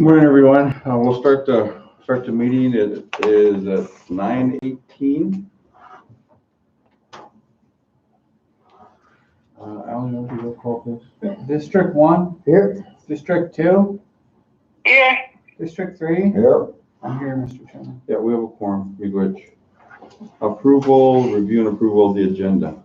Morning, everyone. We'll start the meeting. It is at 9:18. Alan, you want to do a call, please? District 1? Here. District 2? Here. District 3? Here. I'm here, Mr. Chairman. Yeah, we have a quorum. Be good. Approval, review and approval of the agenda.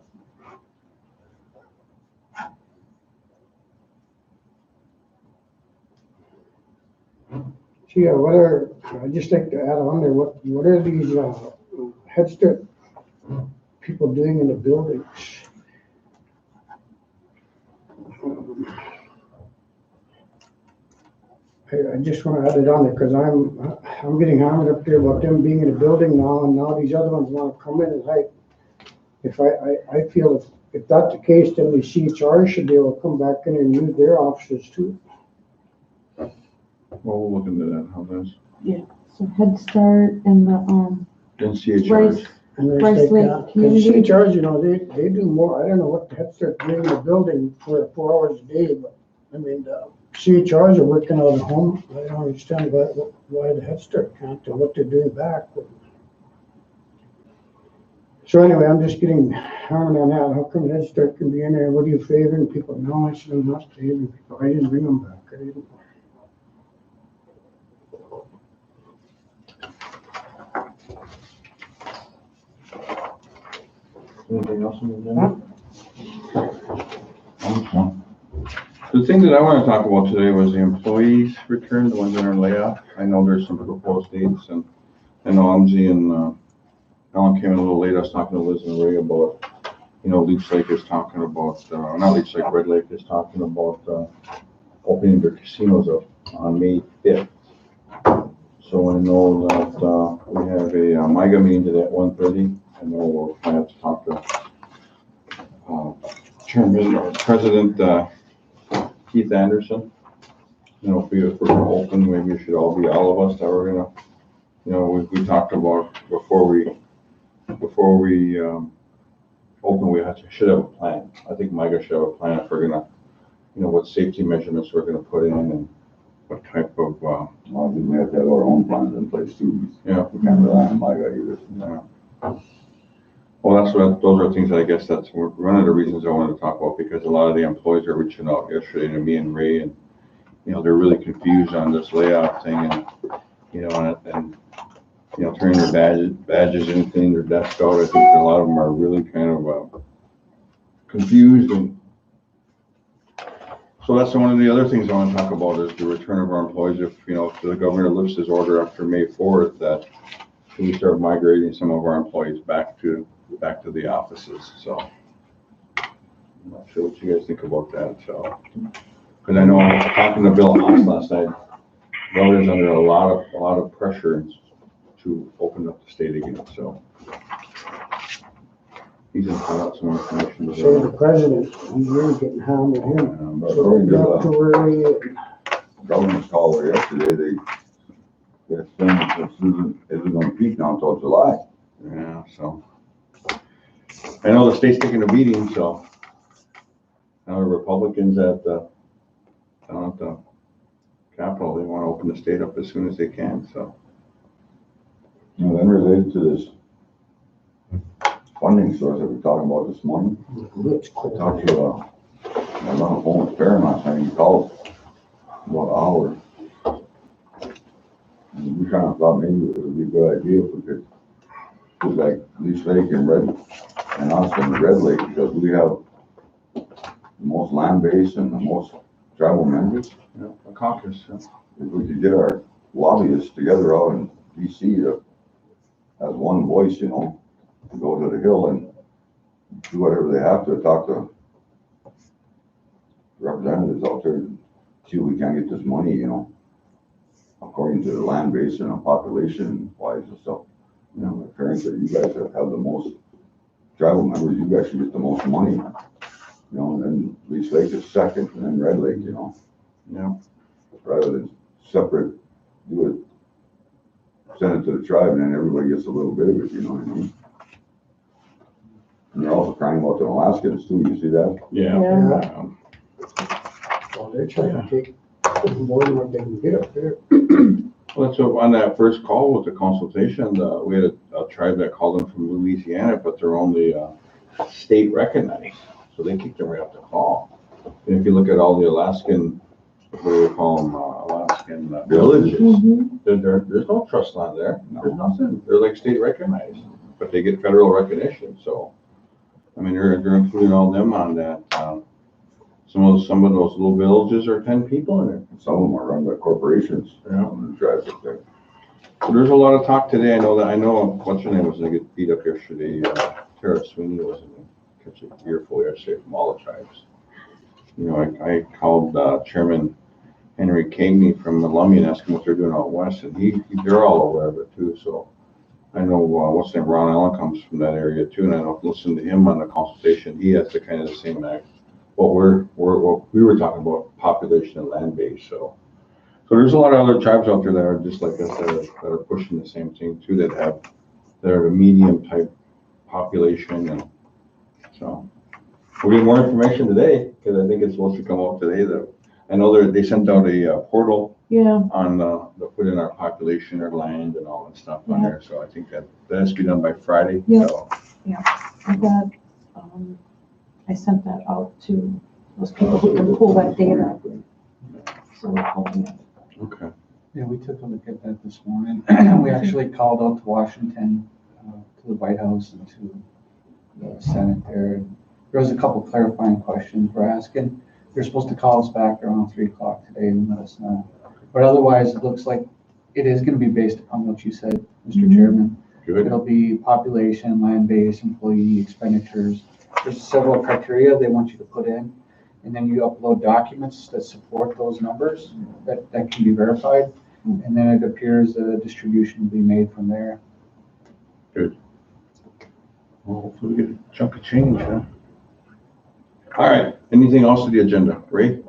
Gee, I'd just like to add on there, what are these Head Start people doing in the buildings? I just want to add it on there because I'm getting hammered up there about them being in the building now, and now these other ones want to come in and I feel if that's the case, then the CHR should be able to come back in and use their offices too. Well, we'll look into that. How does? Yeah, so Head Start and the Then CHRs. Rice Lake Community. CHRs, you know, they do more. I don't know what the Head Start doing in the building for 4 hours a day, but I mean, the CHRs are working out at home. I don't understand why the Head Start can't do what they're doing back. So anyway, I'm just getting hammered on that. How come Head Start can be in there? What are you favoring people? No, I said I'm not favoring people. I didn't bring them back. I didn't. Anything else on the agenda? The thing that I want to talk about today was the employees return, the ones that are in layoff. I know there's some proposed dates, and I know Amzi and Alan came in a little late. I was talking to Liz and Ray about, Leech Lake is talking about, not Leech Lake, Red Lake is talking about opening their casinos up on May 5th. So I know that we have a MIGA meeting today at 1:30. I know we'll have to talk to President Keith Anderson. If we're gonna open, maybe it should all be all of us that we're gonna, we talked about before we open, we should have a plan. I think MIGA should have a plan if we're gonna, what safety measurements we're gonna put in and what type of. Well, then we have to have our own plans in place too. Yeah. We can't rely on MIGA either. Yeah. Well, those are things that I guess that's one of the reasons I wanted to talk about, because a lot of the employees are reaching out yesterday to me and Ray, and they're really confused on this layoff thing, and turning their badges in, cleaning their desk out. I think a lot of them are really kind of confused, and so that's one of the other things I want to talk about is the return of our employees. If the governor lifts his order after May 4th, that we start migrating some of our employees back to the offices. So I'm not sure what you guys think about that. So, because I know talking to Bill Haas last night, Bill is under a lot of pressure to open up the state again. So he's going to put out some more information. So the president, he's really getting hammered him. But So according to not to the worry. government's call there yesterday, they explained that this isn't going to peak now until July. Yeah, so I know the state's taking a beating, so now the Republicans down at the Capitol, they want to open the state up as soon as they can, so. Then related to this funding source that we're talking about this morning, I talked to I was on the phone with Farron last night. He called about an hour. And we kind of thought maybe it would be a good idea if we could do like Leech Lake and us and Red Lake, because we have the most land base and the most tribal members. Yeah, a caucus. Yeah. If we could get our lobbyists together out in DC as one voice, to go to the Hill and do whatever they have to talk to representatives out there and see if we can get this money, according to the land base and the population wise and stuff. The parents that you guys have the most tribal members, you guys should get the most money. And then Leech Lake is second, and then Red Lake, Yeah. rather than separate, do it, send it to the tribe, and then everybody gets a little bit of it, you know what I mean? And they're also crying about the Alaskans too, you see that? Yeah. Yeah. Well, they're trying to take more than what they can get up there. Well, so on that first call with the consultation, we had a tribe that called in from Louisiana, but they're only state recognized, so they kicked them right up the call. And if you look at all the Alaskan, what do we call them, Alaskan villages, Mhm. there's no trust land there. There's nothing. They're like state recognized, but they get federal recognition. So, I mean, they're including all them on that. Some of those little villages are 10 people in it. Some of them are run by corporations. Yeah. On the drive up there. So there's a lot of talk today. I know, what's her name was gonna get beat up yesterday. Tara Sweeney was gonna catch a earful yesterday from all the tribes. You know, I called Chairman Henry Cagney from Columbia and asked him what they're doing out west, and they're all aware of it too. So I know, what's his name, Ron Allen comes from that area too, and I know, listen to him on the consultation. He has the kind of the same act. What we were talking about, population and land base. So there's a lot of other tribes out there that are just like us that are pushing the same thing too, that are a medium type population. And so we'll get more information today, because I think it's supposed to come out today. That I know they sent out a portal Yeah, on to put in our population, our land and all that stuff on there. So I think that has to be done by Friday. Yeah. So, I got, I sent that out to those people who can pull that data. So we're pulling it. okay. Yeah, we took a look at that this morning. We actually called out to Washington, to the White House and to the Senate there. There was a couple clarifying questions we're asking. They're supposed to call us back around 3 o'clock today and let us know. But otherwise, it looks like it is gonna be based upon what you said, Mr. Chairman. Good. It'll be population, land base, employee expenditures. There's several criteria they want you to put in, and then you upload documents that support those numbers that can be verified. And then it appears that a distribution will be made from there. Good. Well, hopefully we get a chunk of change, huh? All right, anything else to the agenda? Ray?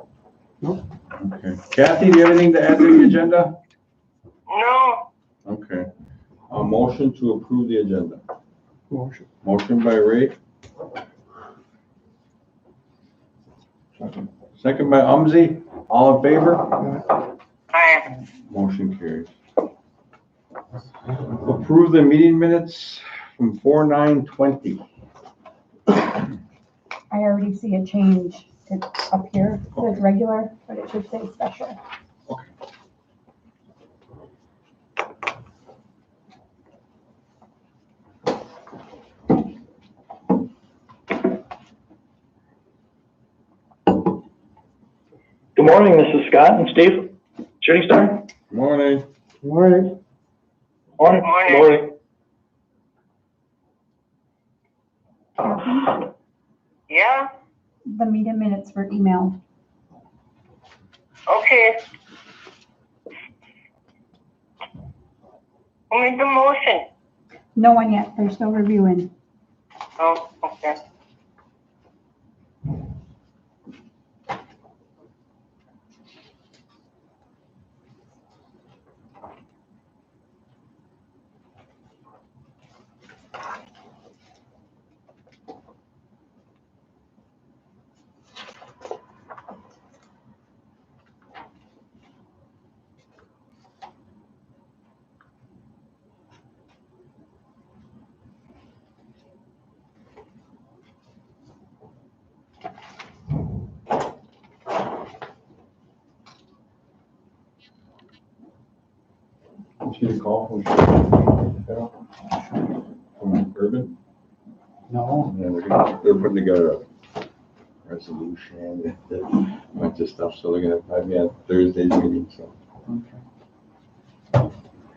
No. Okay. Kathy, do you have anything to add to the agenda? No, Okay. A motion to approve the agenda. Motion. Motion by Ray, second by Umsey. All in favor? I, Motion carries. Approve the meeting minutes from 4/9/20. I already see a change. It's up here, it says regular, but it should say special. Good morning, this is Scott and Steve, Shooting Star. Morning. Morning. Morning. Morning. yeah, The meeting minutes were emailed. okay. Who made the motion? No one yet, there's no reviewing. Oh, okay. See the call from Urban? No, Yeah, they're putting together a resolution, a bunch of stuff, so they're gonna have me at Thursday's meeting, so. okay.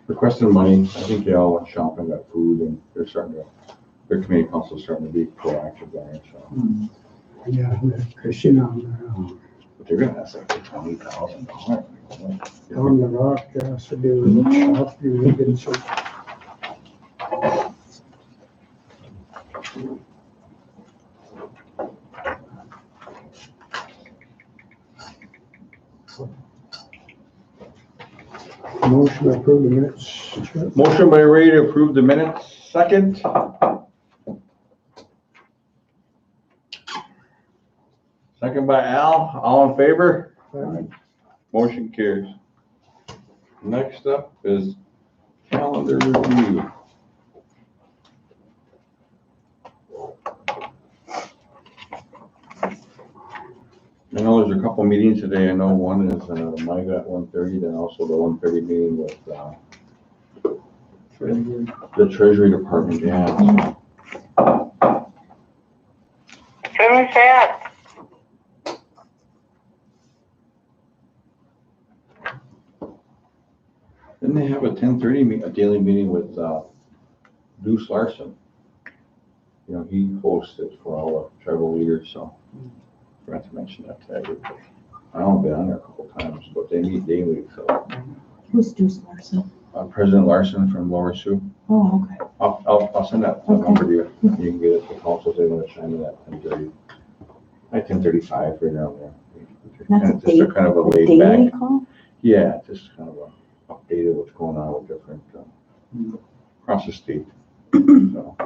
Requesting money, I think they all went shopping, got food, and their community council's starting to be proactive there, so. Yeah, Christian But they're gonna ask like $20,000. on the rock, so do shop, you did so. Motion to approve the minutes. Motion by Ray to approve the minutes, second. Second by Al, all in favor? Motion carries. Next up is calendar review. I know there's a couple meetings today. I know one is MIGA at 1:30, then also the 1:30 meeting with the Treasury Department. Yeah. Who's that? Then they have a 10:30 a daily meeting with Deuce Larson. You know, he hosts it for all the tribal leaders, so forgot to mention that to everybody. I don't been on there a couple times, but they meet daily, so. Who's Deuce Larson? President Larson from Lower Sioux. Oh, okay. I'll send that number to you. You can get it to council if they want to chime in at 10:30. At 10:35 right around there. That's Just a kind of a laid daily back. call? Yeah, just kind of a update of what's going on with different, across the state. So.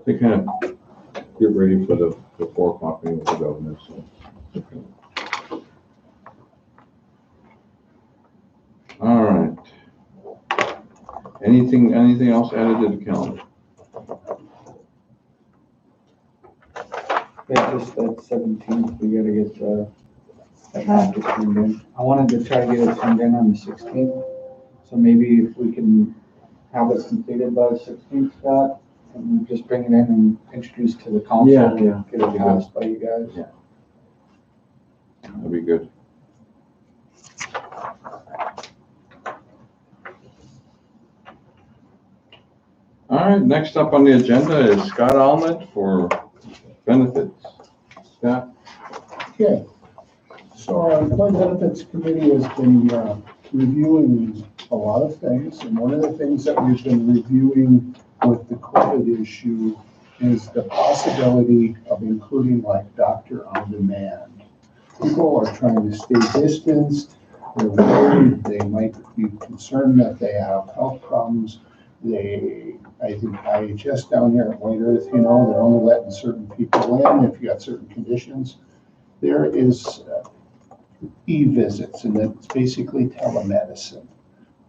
They kind of get ready for the 4 o'clock meeting with the governor, so. All right. Anything else added to the calendar? Yeah, just that 17th, we gotta get that package turned in. I wanted to try to get it turned in on the 16th, so maybe if we can have it completed by the 16th, Scott, and just bring it in and introduce to the council. Yeah. Get it passed by you guys. Yeah. That'd be good. All right, next up on the agenda is Scott Almond for benefits. Scott? Okay, so our Employee Benefits Committee has been reviewing a lot of things, and one of the things that we've been reviewing with the COVID issue is the possibility of including like doctor on demand. People are trying to stay distanced, they're worried, they might be concerned that they have health problems. I think IHS down here at White Earth, you know, they're only letting certain people in if you got certain conditions. There is e-visits, and it's basically telemedicine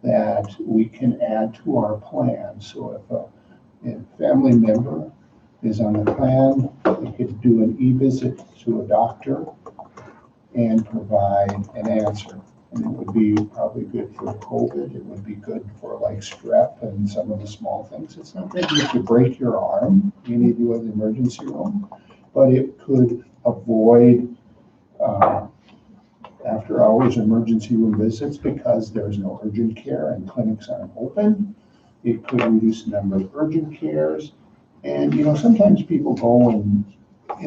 that we can add to our plan. So if a family member is on the plan, they could do an e-visit to a doctor and provide an answer. And it would be probably good for COVID. It would be good for like strep and some of the small things. It's not maybe if you break your arm, you need to go to the emergency room, but it could avoid after hours emergency room visits because there's no urgent care and clinics aren't open. It could reduce the number of urgent cares. And, you know, sometimes people go and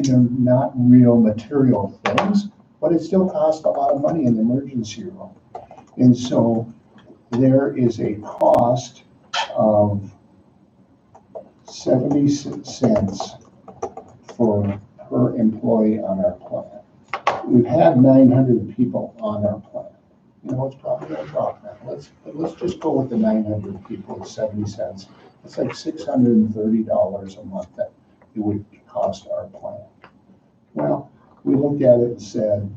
they're not real material things, but it still costs a lot of money in the emergency room. And so there is a cost of 70 cents per employee on our plan. We've had 900 people on our plan. You know, it's probably going to drop now. Let's just go with the 900 people at 70 cents. It's like $630 a month that it would cost our plan. Well, we looked at it and said,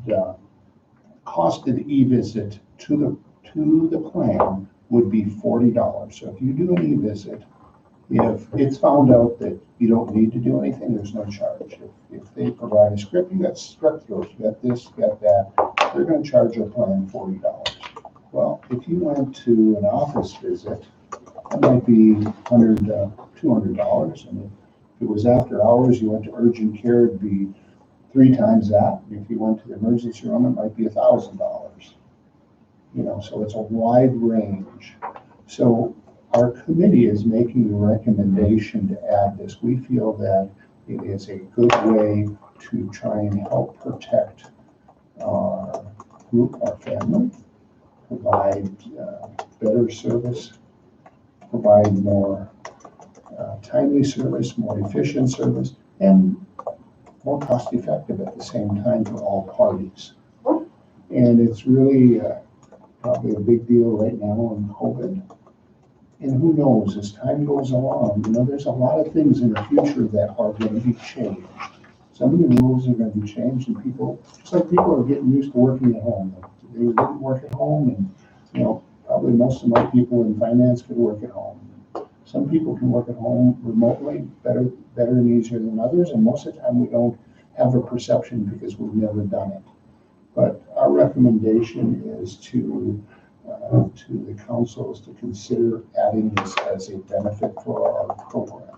cost of the e-visit to the plan would be $40. So if you do an e-visit, if it's found out that you don't need to do anything, there's no charge. If they provide a script, you got strep throat, you got this, you got that, they're going to charge your plan $40. Well, if you went to an office visit, that might be $100, $200. And if it was after hours, you went to urgent care, it'd be 3 times that. If you went to the emergency room, it might be $1,000. You know, so it's a wide range. So our committee is making a recommendation to add this. We feel that it is a good way to try and help protect our group, our family, provide better service, provide more timely service, more efficient service, and more cost effective at the same time for all parties. And it's really probably a big deal right now in COVID. And who knows, as time goes along, you know, there's a lot of things in the future that are going to be changed. some of the rules are gonna be changed and people, just like people are getting used to working at home. They didn't work at home and, you know, probably most of my people in finance could work at home. Some people can work at home remotely better and easier than others, and most of the time we don't have a perception because we've never done it. But our recommendation is to the councils to consider adding this as a benefit for our program.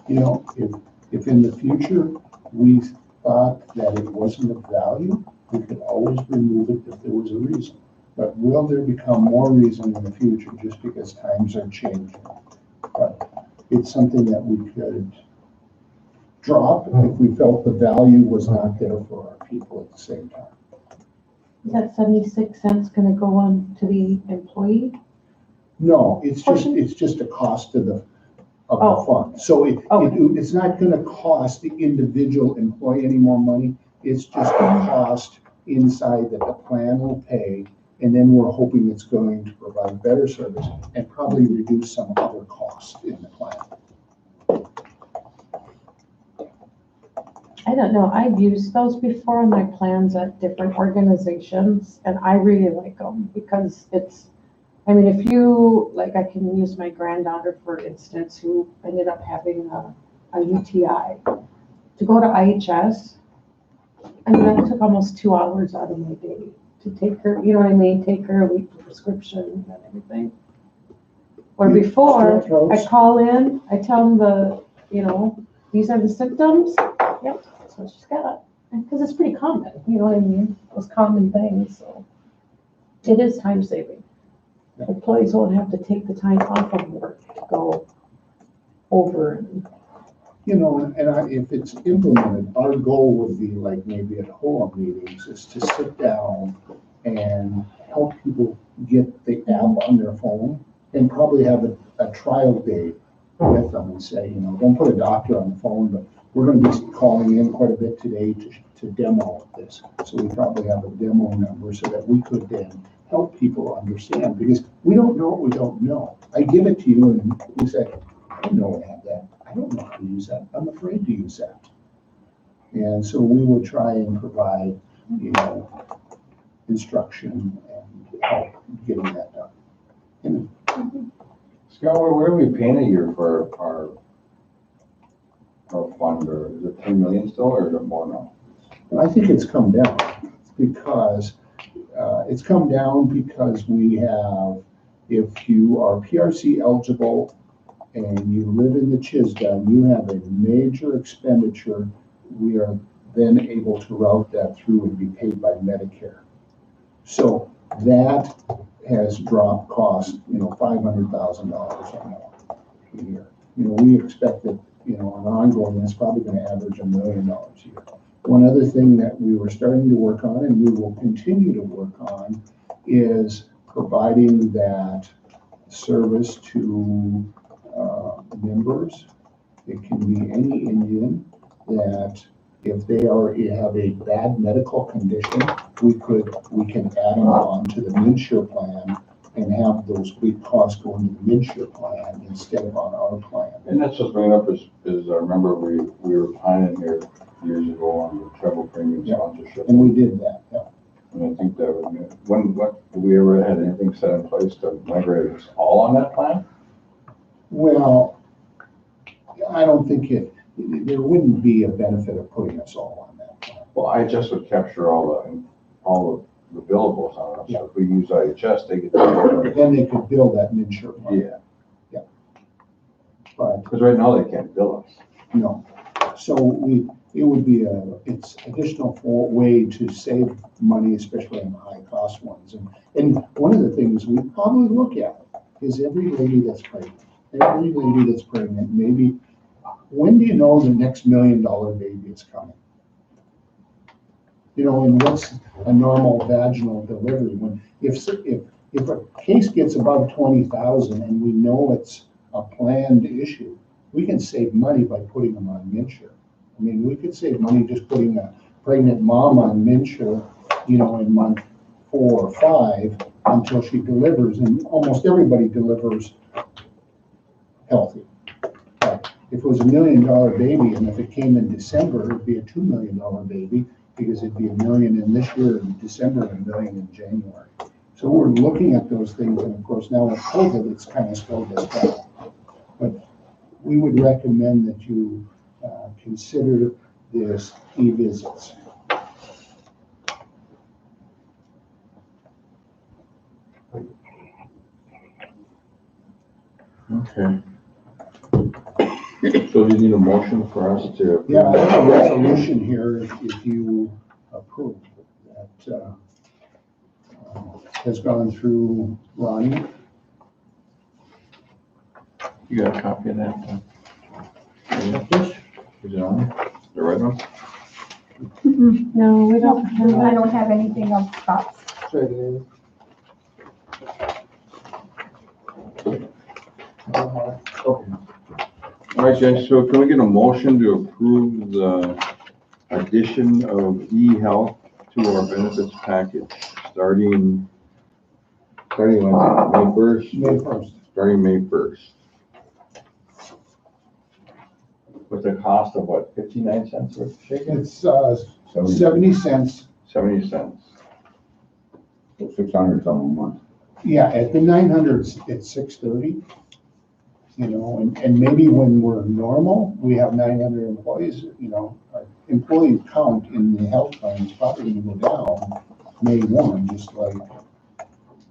You know, if in the future we thought that it wasn't of value, we could always remove it if there was a reason. But will there become more reason in the future just because times are changing? But it's something that we could drop if we felt the value was not there for our people at the same time. Is that 76 cents gonna go on to the employee? No, it's just a cost of the fund. So it's not gonna cost the individual employee any more money. It's just a cost inside that the plan will pay. And then we're hoping it's going to provide better service and probably reduce some other costs in the plan. I don't know, I've used those before on my plans at different organizations, and I really like them because it's, I mean, if you, like, I can use my granddaughter, for instance, who ended up having a UTI. To go to IHS, I mean, that took almost 2 hours out of my day to take her, you know what I mean, take her a weekly prescription and everything. Or before, I call in, I tell them these are the symptoms. Yep, that's what she's got. Because it's pretty common, you know what I mean? Those common things, so. It is time saving. Employees won't have to take the time off of work to go over and. You know, and if it's implemented, our goal would be like maybe at HOA meetings is to sit down and help people get the app on their phone and probably have a trial day with them and say, you know, don't put a doctor on the phone, but we're going to be calling in quite a bit today to demo this. So we probably have a demo number so that we could then help people understand, because we don't know what we don't know. I give it to you and you say, I know I have that. I don't know how to use that. I'm afraid to use that. And so we will try and provide, you know, instruction and help getting that done. And, Scott, what are we paying a year for our fund, or is it 10 million still, or is it more now? I think it's come down because we have, if you are PRC eligible and you live in the Chisholm, you have a major expenditure. We are then able to route that through and be paid by Medicare. So that has dropped cost, you know, $500,000 or more a year. You know, we expect that, you know, on ongoing, that's probably going to average $1 million a year. One other thing that we were starting to work on, and we will continue to work on, is providing that service to members. It can be any Indian that if they have a bad medical condition, we can add them on to the MidShare plan and have those big costs go into the MidShare plan instead of on our plan. And that's what's bringing up is I remember we were planning here years ago on the travel premium sponsorship. And we did that, yeah. And I think that what we ever had anything set in place to migrate us all on that plan? Well, I don't think there wouldn't be a benefit of putting us all on that plan. Well, IHS would capture all the billables on us. Yeah. So if we use IHS, they get the. Then they could bill that MidShare plan. Yeah. Yeah. But Because right now they can't bill us. no. So it would be it's additional way to save money, especially on the high cost ones. And one of the things we probably look at is every lady that's pregnant, maybe, when do you know the next $1 million baby is coming? You know, and what's a normal vaginal delivery? If a case gets above 20,000 and we know it's a planned issue, we can save money by putting them on MidShare. I mean, we could save money just putting a pregnant mom on MidShare, you know, in month 4 or 5 until she delivers, and almost everybody delivers healthy. But If it was $1 million baby, and if it came in December, it'd be a $2 million baby, because it'd be $1 million in this year in December and $1 million in January. So we're looking at those things, and of course now with COVID, it's kind of slowed us down. But we would recommend that you consider this e-visits. Okay. So you need a motion for us to? Yeah, I have a resolution here if you approve that has gone through Ronnie. You got a copy of that? Is it on there? The right one? No, we don't have I that. don't have anything of Scott's. Okay. All right, Jen, so can we get a motion to approve the addition of e-health to our benefits package, starting when, May 1st? May 1st. Starting May 1st. With a cost of what, 59 cents or shaken? It's 70 cents. 70 cents. So 600 some a month. Yeah, at the 900, it's 630. You know, and maybe when we're normal, we have 900 employees, you know, our employee count in the health plan is probably gonna go down May 1, just like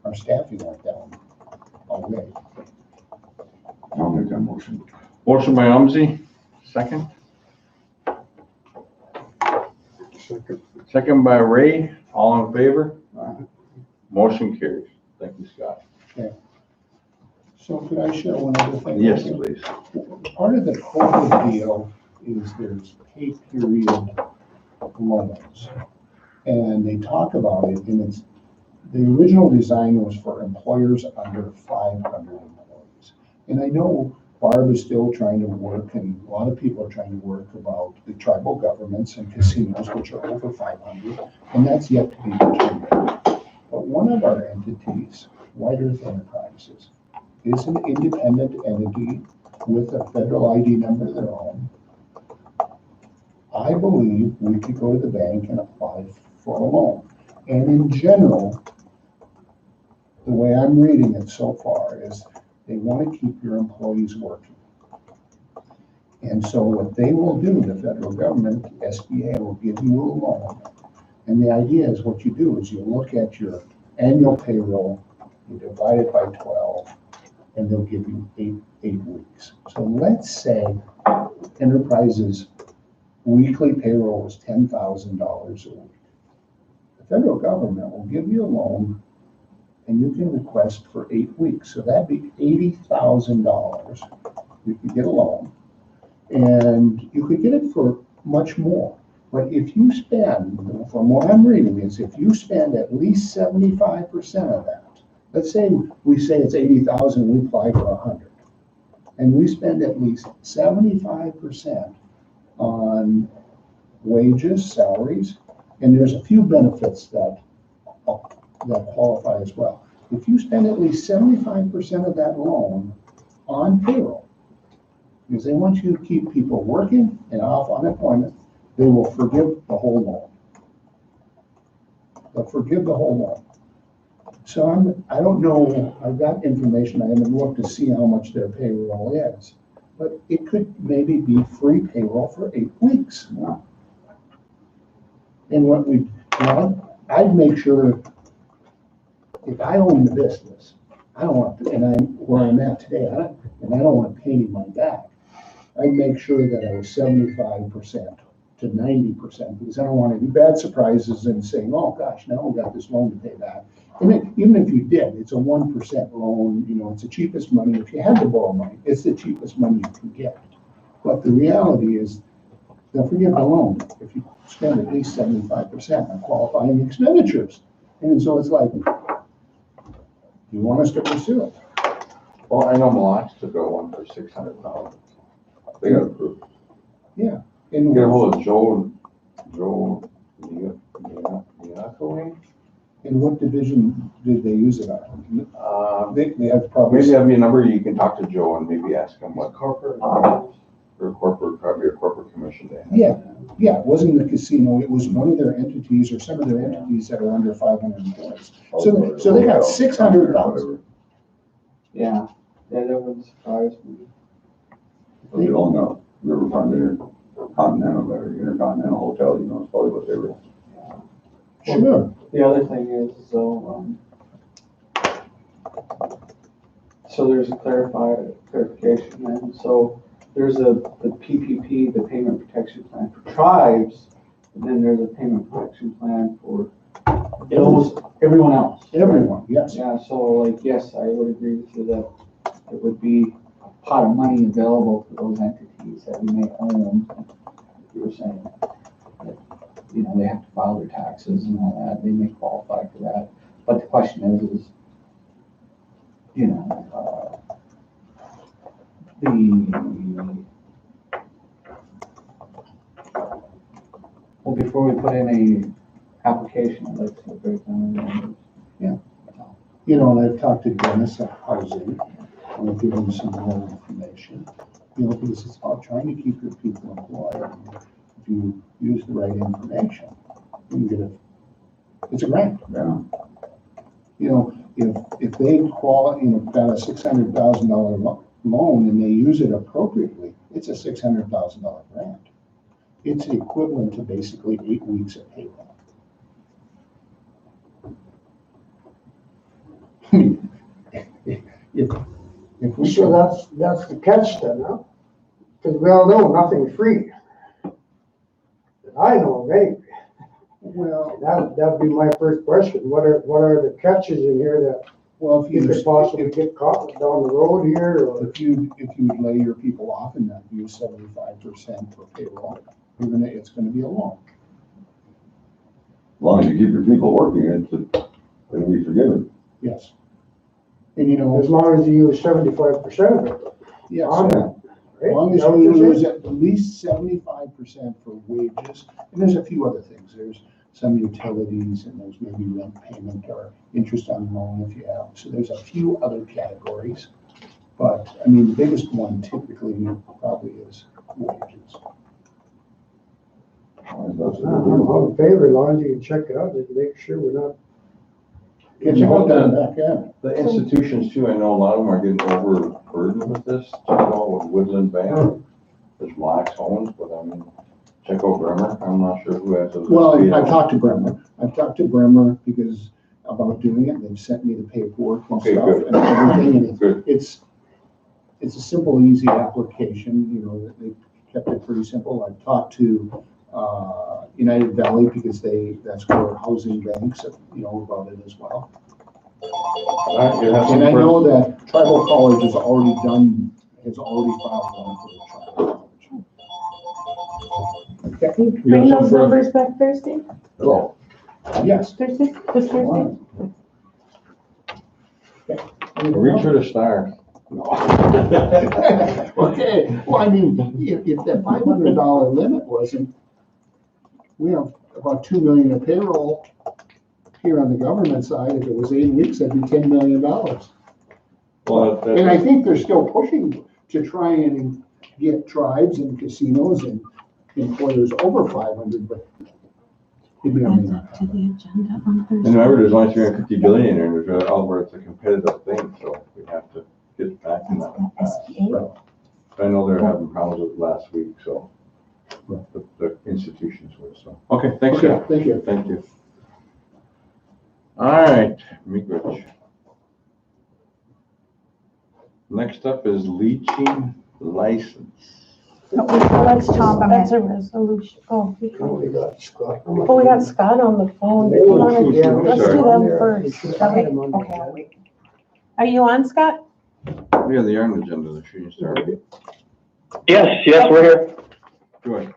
our staffing went down already. I'll make that motion. Motion by Umsey, second. Second by Ray, all in favor? Motion carries. Thank you, Scott. So could I share one other thing? Yes, please. Part of the COVID deal is there's pay period loans. And they talk about it, and it's, the original design was for employers under 500 employees. And I know Barb is still trying to work, and a lot of people are trying to work about the tribal governments and casinos, which are over 500, and that's yet to be determined. But one of our entities, White Earth Enterprises, is an independent entity with a federal ID number of their own. I believe we could go to the bank and apply for a loan. And in general, the way I'm reading it so far is they want to keep your employees working. And so what they will do, the federal government, the SBA, will give you a loan. And the idea is what you do is you look at your annual payroll, you divide it by 12, and they'll give you eight weeks. So let's say Enterprise's weekly payroll is $10,000 a week. The federal government will give you a loan, and you can request for 8 weeks. So that'd be $80,000. You could get a loan, and you could get it for much more. But if you spend, from what I'm reading, is if you spend at least 75% of that, let's say we say it's 80,000, we apply for 100, and we spend at least 75% on wages, salaries, and there's a few benefits that qualify as well. If you spend at least 75% of that loan on payroll, because they want you to keep people working and off unemployment, they will forgive the whole loan. They'll forgive the whole loan. So I don't know, I've got information, I haven't looked to see how much their payroll is, but it could maybe be free payroll for 8 weeks. And what we, I'd make sure, if I own the business, I don't want to, and I'm where I'm at today, and I don't want to pay any money back, I'd make sure that I was 75% to 90%, because I don't want any bad surprises and saying, oh gosh, now we got this loan to pay back. And even if you did, it's a 1% loan, you know, it's the cheapest money. If you had to borrow money, it's the cheapest money you can get. But the reality is, they'll forgive the loan if you spend at least 75% on qualifying expenditures. And so it's like, you want us to pursue it? Well, I know Malox took out one for 600,000. They got approved. Yeah. And Get a hold of Joe Niaco, in what division did they use it on? They have probably. maybe that'd be a number you can talk to Joe and maybe ask him what. Corporate. Or corporate, probably a corporate commission they have. Yeah, it wasn't the casino, it was one of their entities or some of their entities that are under 500 employees. So they got 600,000. Yeah, that wouldn't surprise me. They own a riverfront intercontinental or intercontinental hotel, you know, it's probably what they were. Sure. The other thing is, so there's a clarification, and so there's the PPP, the payment protection plan for tribes, and then there's a payment protection plan for everyone else. Everyone, yes. Yeah, so like, yes, I would agree with you that it would be a pot of money available for those entities that we may own, like you were saying. That, you know, they have to file their taxes and all that, they may qualify for that. But the question is, you know, well, before we put in a application, I'd like to break down the numbers. You know, and I've talked to Dennis at Housing, and I've given him some more information. You know, because it's about trying to keep your people employed. And if you use the right information, you can get it's a grant. Yeah. You know, if they got a $600,000 loan and they use it appropriately, it's a $600,000 grant. It's equivalent to basically 8 weeks of payroll. If we So that's the catch then, huh? Because we all know nothing's free. That I know of anyway. well, That'd be my first question. What are the catches in here that well, if you you could possibly get caught down the road here, or? if you lay your people off and not use 75% for payroll, it's gonna be a loan. As long as you keep your people working, it'll be forgiven. Yes. And you know, As long as you use 75% of it. yes, On that, as right? long Is as that what you you're use saying? at least 75% for wages, and there's a few other things. There's some utilities, and there's maybe rent payment or interest on loan if you have. So there's a few other categories. But, I mean, the biggest one typically probably is wages. I'm in favor, as long as you can check it out, just make sure we're not. Get you know down that- back end. The institutions too, I know a lot of them are getting overburdened with this, check out with Woodland Bank, there's Black's Homes, but I mean, check out Bremer, I'm not sure who has those. Well, I've talked to Bremer. I've talked to Bremer because about doing it, they've sent me the paperwork and Okay, stuff good. and everything. And Good. it's a simple, easy application, you know, they kept it pretty simple. I've talked to United Valley because that's where housing banks, you know, about it as well. All right, you have some And I know questions? that Tribal College has already filed one for the Tribal College. Okay, Can you bring those numbers back Thursday? Oh, yes. Thursday, this Thursday? Reach for the stars. Okay, well, I mean, if that $500 limit wasn't, we have about 2 million of payroll here on the government side. If it was 8 weeks, that'd be $10 million. Well, And I think they're still pushing to try and get tribes and casinos and employers over 500, but it may or may not To happen. the agenda on and Thursday. remember, there's only 350 billion in there, there's where it's a competitive thing, so we have to get back in that one fast. Right. I know they're having problems with it last week, so the institutions were, so. Okay, thanks, Okay, Jeff. thank you. Thank you. All right, Miigwech. Next up is leaching license. Let's talk about That's it. a resolution. Oh, we got Scott. got Scott on the phone. They want to- yeah, Let's Sure. do them We first. should have Okay, them on the okay, agenda. I'll wait. Are you on, Scott? Yeah, they are on the agenda, they shouldn't start. Yes, we're here. Good.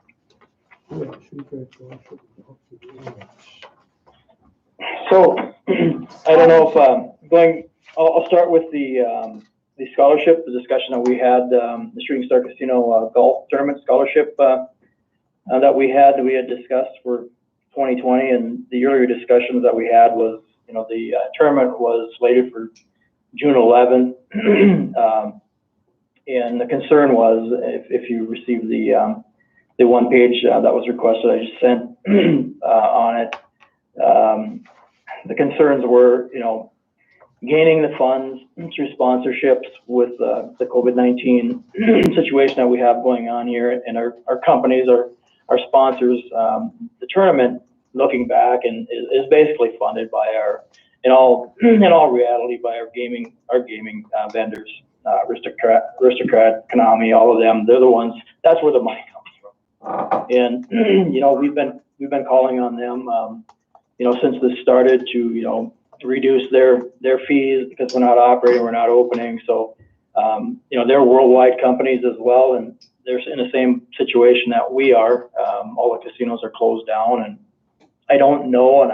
So, I don't know if, I'll start with the scholarship, the discussion that we had, the Shooting Star Casino golf tournament scholarship that we had discussed for 2020, and the earlier discussions that we had was, you know, the tournament was slated for June 11. And the concern was, if you received the one page that was requested, I just sent on it. The concerns were, gaining the funds through sponsorships with the COVID-19 situation that we have going on here, and our companies, our sponsors. The tournament, looking back, and is basically funded by in all reality, by our gaming vendors, Aristocrat, Konami, all of them. They're the ones. That's where the money comes from. And we've been calling on them, since this started to reduce their fees because we're not operating, we're not opening. So they're worldwide companies as well, and they're in the same situation that we are. All the casinos are closed down, and I don't know, and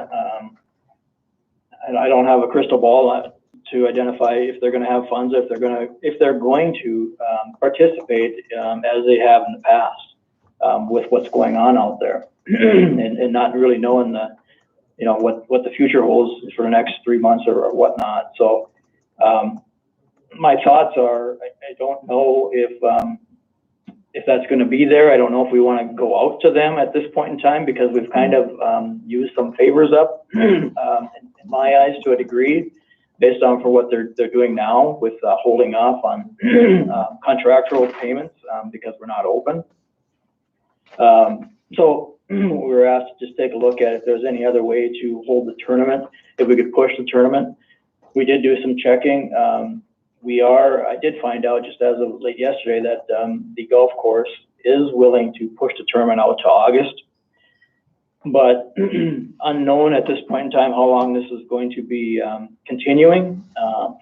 I don't have a crystal ball to identify if they're going to have funds, if they're going to participate as they have in the past with what's going on out there, and not really knowing what the future holds for the next 3 months or whatnot. So my thoughts are, I don't know if that's going to be there. I don't know if we want to go out to them at this point in time, because we've kind of used some favors up in my eyes to a degree, based on for what they're doing now with holding off on contractual payments because we're not open. So we were asked to just take a look at if there's any other way to hold the tournament, if we could push the tournament. We did do some checking. I did find out just as of late yesterday that the golf course is willing to push the tournament out to August, but unknown at this point in time how long this is going to be continuing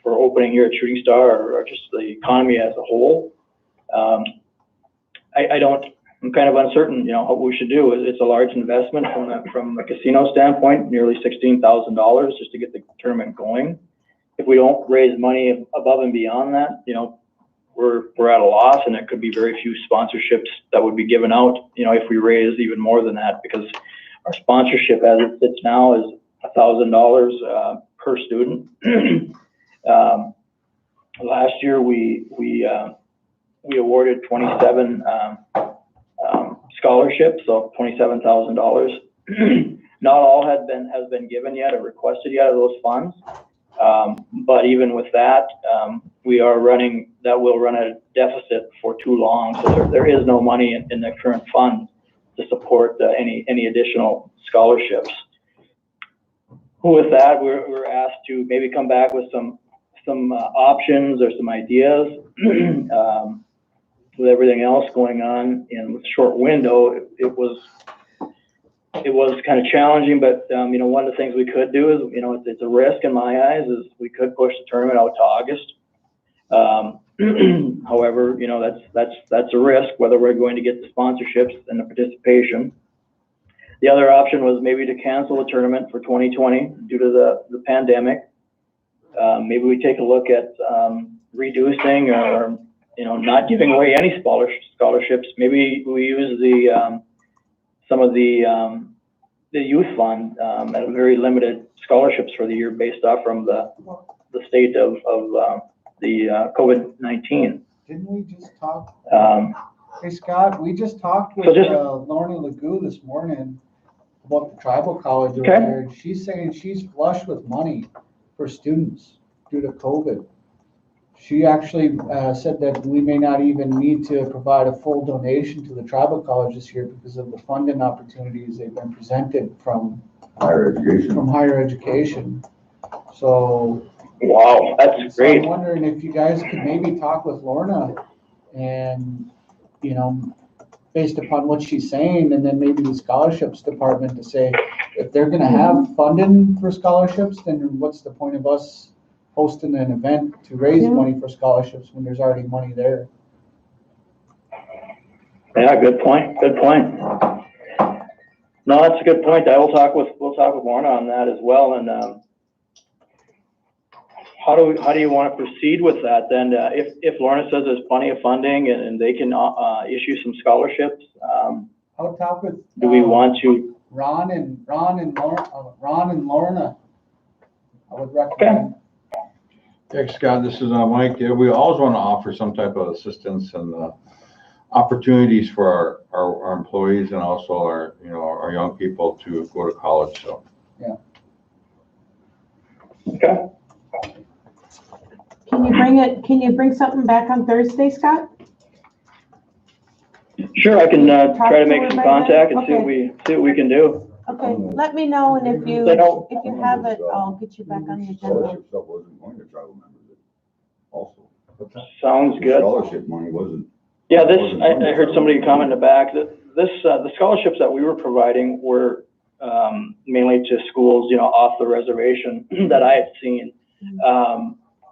for opening here at Shooting Star, or just the economy as a whole. I'm kind of uncertain, what we should do. It's a large investment from a casino standpoint, nearly $16,000 just to get the tournament going. If we don't raise money above and beyond that, we're at a loss, and it could be very few sponsorships that would be given out, if we raise even more than that, because our sponsorship as it sits now is $1,000 per student. Last year we awarded 27 scholarships, so $27,000. Not all has been given yet or requested yet of those funds. But even with that, will run a deficit for too long. So there is no money in the current fund to support any additional scholarships. With that, we're asked to maybe come back with some options or some ideas. With everything else going on in a short window, it was kind of challenging, but one of the things we could do is, it's a risk in my eyes, is we could push the tournament out to August. However, that's a risk, whether we're going to get the sponsorships and the participation. The other option was maybe to cancel the tournament for 2020 due to the pandemic. Maybe we take a look at reducing or not giving away any scholarships. Maybe we use some of the youth fund at a very limited scholarships for the year, based off from the state of the COVID-19. Didn't we just talk? Hey Scott, we just talked with Lorna Legoo this morning about the tribal college over there, and she's saying she's flush with money for students due to COVID. She actually said that we may not even need to provide a full donation to the tribal college this year because of the funding opportunities they've been presented from Higher education. So, wow, that's great. I'm wondering if you guys could maybe talk with Lorna and, based upon what she's saying, and then maybe the scholarships department to say, if they're going to have funding for scholarships, then what's the point of us hosting an event to raise money for scholarships when there's already money there? Yeah, good point. Good point. No, that's a good point. We'll talk with Lorna on that as well. And how do you want to proceed with that then? If Lorna says there's plenty of funding and they can issue some scholarships, I'll talk with. Do we want to? Ron and Lorna. I would recommend. Thanks, Scott. This is Mike. Yeah, we always want to offer some type of assistance and opportunities for our employees and also our young people to go to college. So. Okay. Can you bring something back on Thursday, Scott? Sure, I can try to make her some by contact then? and see what we can do. Okay, let me know, and if you have it, I'll get you back on the agenda. Scholarship stuff wasn't going to tribal members also. Sounds The good. Scholarship money wasn't. Yeah, I heard somebody comment in the back that the scholarships that we were providing were mainly to schools, off the reservation that I had seen.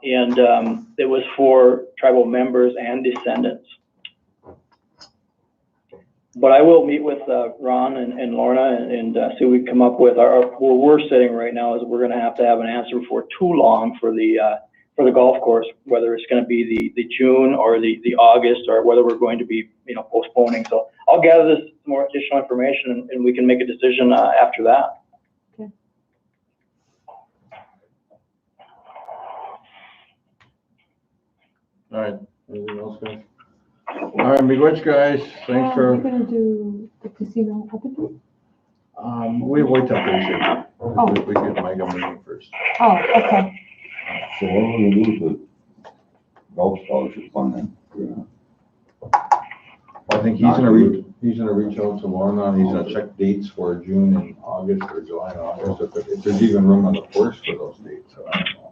It was for tribal members and descendants. But I will meet with Ron and Lorna and see what we come up with. Where we're sitting right now is we're going to have an answer before too long for the golf course, whether it's going to be the June or the August, or whether we're going to be postponing. So I'll gather this more additional information and we can make a decision after that. Okay. All right. Anything else, guys? All right, miigwech, guys. Thanks We're for. gonna do the casino open. We wait till Thursday. Oh. We get Mike a meeting first. Oh, okay. So what are we gonna do with the golf scholarship fund then? I think he's gonna reach out to Lorna, and he's gonna check dates for June and August, or July and August, if there's even room on the course for those dates. So I don't know.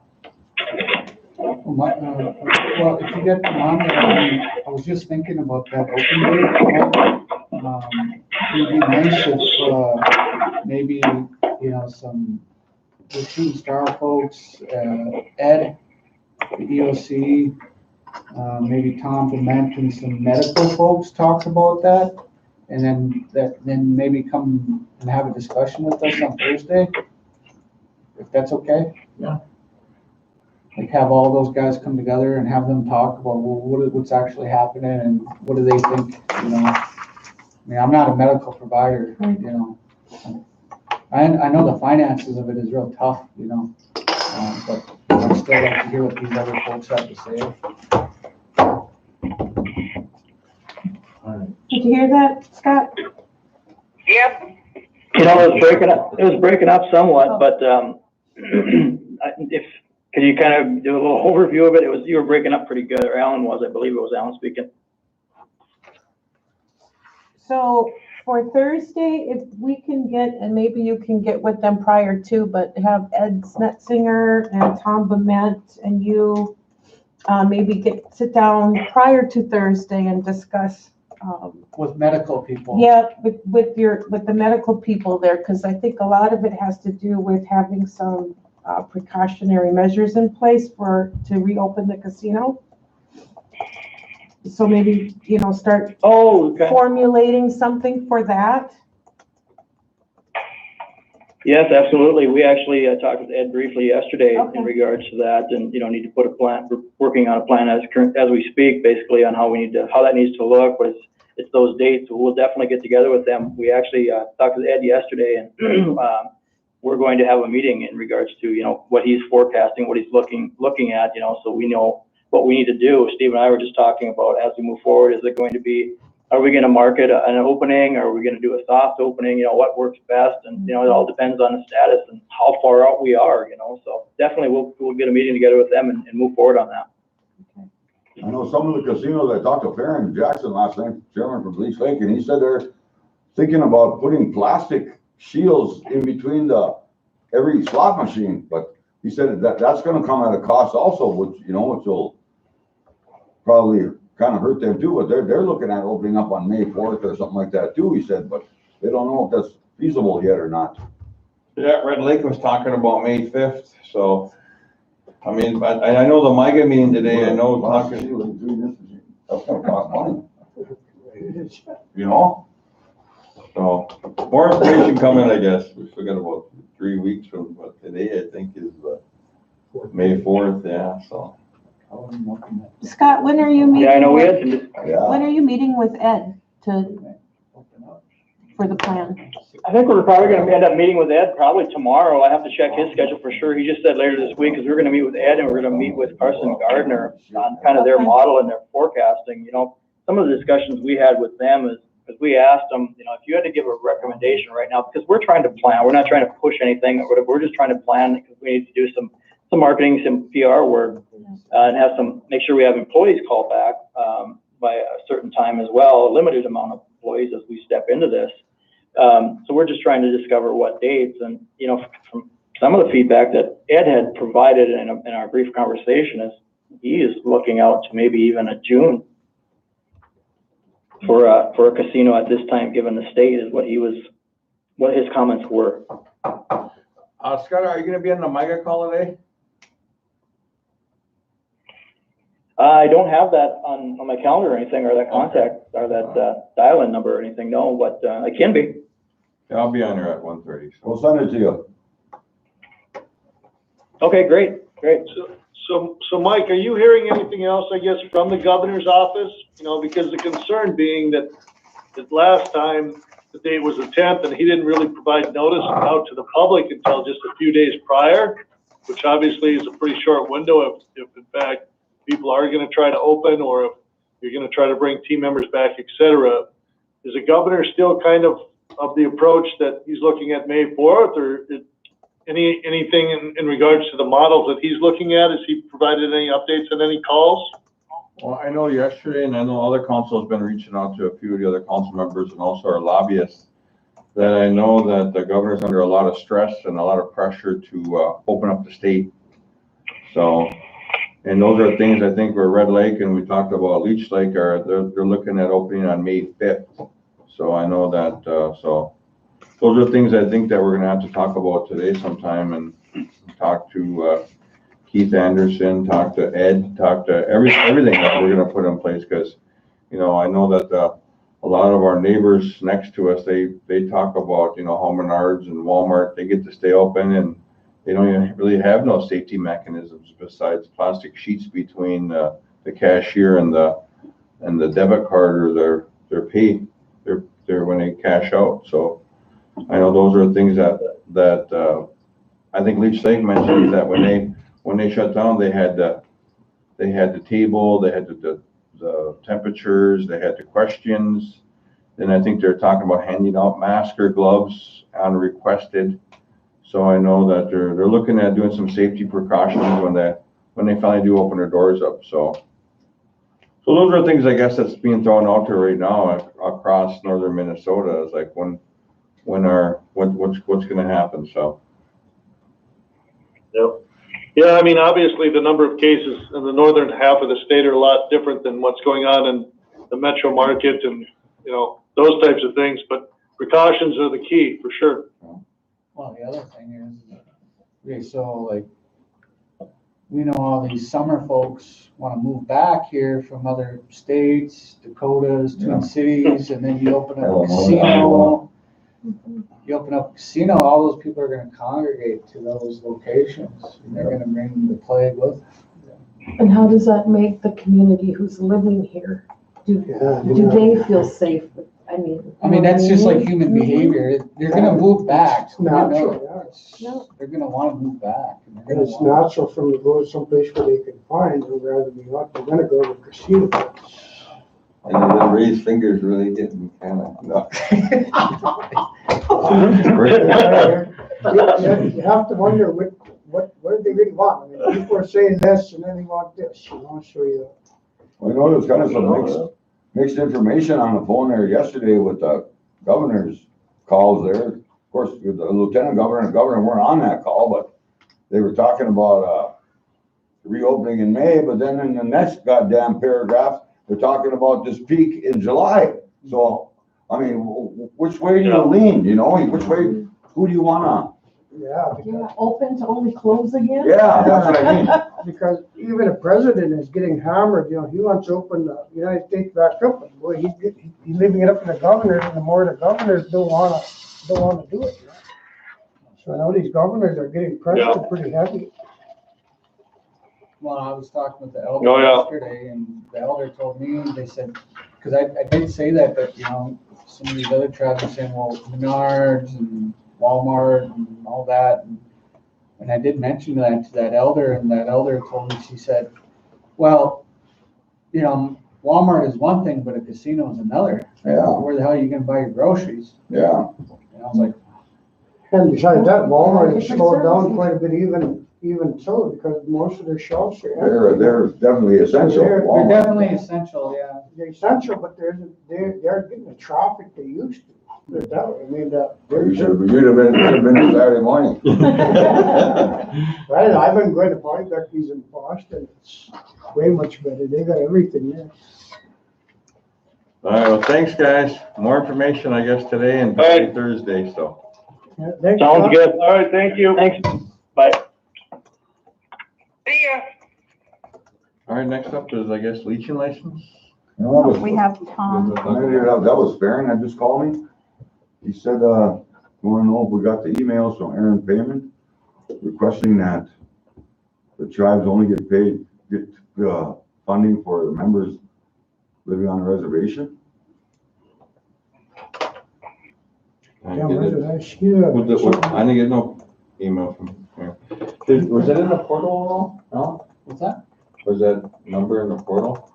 Well, if you get them on there, I was just thinking about that open date. It'd be nice if maybe, some the Shooting Star folks, Ed, the EOC, maybe Tom Bement and some medical folks talk about that. And then maybe come and have a discussion with us on Thursday, if that's okay. Yeah. Like have all those guys come together and have them talk about what's actually happening and what do they think, I mean, I'm not a medical provider, I know the finances of it is real tough, but I'd still like to hear what these other folks have to say. All right. Did you hear that, Scott? Yep. It was breaking up somewhat, but can you kind of do a little overview of it? You were breaking up pretty good, or Alan was, I believe it was Alan speaking. So for Thursday, if we can get, and maybe you can get with them prior to, but have Ed Snetzinger and Tom Bement and you maybe sit down prior to Thursday and discuss. With medical people. Yeah, with the medical people there, because I think a lot of it has to do with having some precautionary measures in place to reopen the casino. So maybe, start formulating something for that. Yes, absolutely. We actually talked with Ed briefly yesterday in regards to that, and need to put a plan. We're working on a plan as we speak, basically on how that needs to look. But it's those dates. So we'll definitely get together with them. We actually talked with Ed yesterday, and we're going to have a meeting in regards to what he's forecasting, what he's looking at, so we know what we need to do. Steve and I were just talking about as we move forward. Is it going to be? Are we going to market an opening? Or are we going to do a soft opening? What works best? And it all depends on the status and how far out we are. So definitely we'll get a meeting together with them and move forward on that. I know some of the casinos, I talked to Farron Jackson last night, chairman from Leech Lake, and he said they're thinking about putting plastic shields in between every slot machine. But he said that's going to come at a cost also, which will probably kind of hurt them too. But they're looking at opening up on May 4th or something like that too, he said, but they don't know if that's feasible yet or not. Yeah, Red Lake was talking about May 5th, so, I mean, but I know the MIGA meeting today, I know talking. That's gonna cost money. So, more information coming, I guess. We still got about 3 weeks from, but today I think is May 4th, yeah, so. Scott, when are you meeting? Yeah, I know we had some. Yeah. When are you meeting with Ed for for the plan? I think we're probably gonna end up meeting with Ed probably tomorrow. I have to check his schedule for sure. He just said later this week, because we're gonna meet with Ed and we're gonna meet with Carson Gardner on kind of their Okay. model and their forecasting. You know, some of the discussions we had with them is, because we asked them, you know, if you had to give a recommendation right now, because we're trying to plan, we're not trying to push anything or whatever, we're just trying to plan because we need to do some marketing, some PR work, and have make sure we have employees call back, by a certain time as well, a limited amount of employees as we step into this. So we're just trying to discover what dates, and, you know, from some of the feedback that Ed had provided in our brief conversation is he is looking out to maybe even a June for a casino at this time, given the state is what his comments were. Scott, are you gonna be on the MIGA call today? I don't have that on my calendar or anything, or that contact, or that dial-in number or anything, no, but I can be. Yeah, I'll be on there at 1:30. We'll send it to you. Okay, great. So Mike, are you hearing anything else, I guess, from the governor's office? You know, because the concern being that last time the date was the 10th and he didn't really provide notice out to the public until just a few days prior, which obviously is a pretty short window if in fact people are going to try to open, or if you're going to try to bring team members back, et cetera. Is the governor still kind of the approach that he's looking at May 4th, or anything in regards to the models that he's looking at? Has he provided any updates and any calls? Well, I know yesterday, and I know other council has been reaching out to a few of the other council members and also our lobbyists, that I know that the governor's under a lot of stress and a lot of pressure to open up the state. So, and those are things I think where Red Lake, and we talked about Leech Lake, they're looking at opening on May 5th. So I know that, so those are things I think that we're gonna have to talk about today sometime, and talk to Keith Anderson, talk to Ed, talk to everything that we're gonna put in place, because, you know, I know that a lot of our neighbors next to us, they talk about, you know, how Menards and Walmart, they get to stay open, and they don't even really have no safety mechanisms besides plastic sheets between the cashier and the debit card, or their pay, their when they cash out. So I know those are things that I think Leech Lake mentioned, that when they shut down, they had the table, they had the temperatures, they had the questions. Then I think they're talking about handing out masks or gloves unrequested. So I know that they're looking at doing some safety precautions when they finally do open their doors up. So those are things, I guess, that's being thrown out there right now across northern Minnesota. Is like what's going to happen. So. Yep. Yeah, I mean, obviously the number of cases in the northern half of the state are a lot different than what's going on in the metro market, and, you know, those types of things, but precautions are the key for sure. Well, the other thing is, okay, so like, we know all these summer folks want to move back here from other states, Dakotas, Twin Cities, and then you open up a casino. You open up a casino, all those people are going to congregate to those locations, and they're going to bring the plague with them. And how does that make the community who's living here? Do they feel safe? I mean, that's just like human behavior. They're going to move back. It's natural, They're going to want to move back. And it's natural for them to go to someplace where they can find, rather than what they're gonna go to the casino. And the raised fingers really getting kind of, no. You have to wonder what do they really want? I mean, people are saying this and then they want this, you know, so you. I know there's kind of some mixed information on the phone there yesterday with the governor's calls there. Of course, the lieutenant governor and the governor weren't on that call, but they were talking about reopening in May, but then in the next goddamn paragraph, they're talking about this peak in July. So, I mean, which way do you lean, you know? Which way, who do you wanna? Yeah. Open to only close again? Yeah, that's what I mean. Because even a president is getting hammered, you know, he wants to open the United States back up, but boy, he's leaving it up to the governors, and the more the governors don't wanna do it. You know? So I know these governors are getting pressured pretty heavy. Well, I was talking with the elder yesterday, and the elder told me, they said, because I did say that, you know, some of these other tribes are saying, well, Menards and Walmart and all that. And I did mention that to that elder, and that elder told me, she said, well, you know, Walmart is one thing, but a casino is another. Yeah. Where the hell are you gonna buy your groceries? Yeah. And I was like, And besides that, Walmart has Different slowed down services. quite a bit even so, because most of their shelves are They're definitely essential. They're they're Walmart. definitely essential, yeah. They're essential, but they're getting the traffic they used to. There's that, I mean, You'd have been in Saturday morning. right, I've been going to buy Becky's in Boston, it's way much better, they got everything there. All right, well, thanks, guys. More information, I guess, today and All right. Thursday, so. Yeah, thanks, Sounds Tom. good. All right, thank you. Thanks. Bye. See ya. All right, next up is, I guess, leaching license. You know, that was- We have Tom. That was Farron that just called me. He said, wanna know if we got the emails from Aaron Payman requesting that the tribes only get funding for the members living on a reservation. Yeah, where did I see that? I didn't get no email from here. Was it in the portal at all? No? What's that? Was that number in the portal?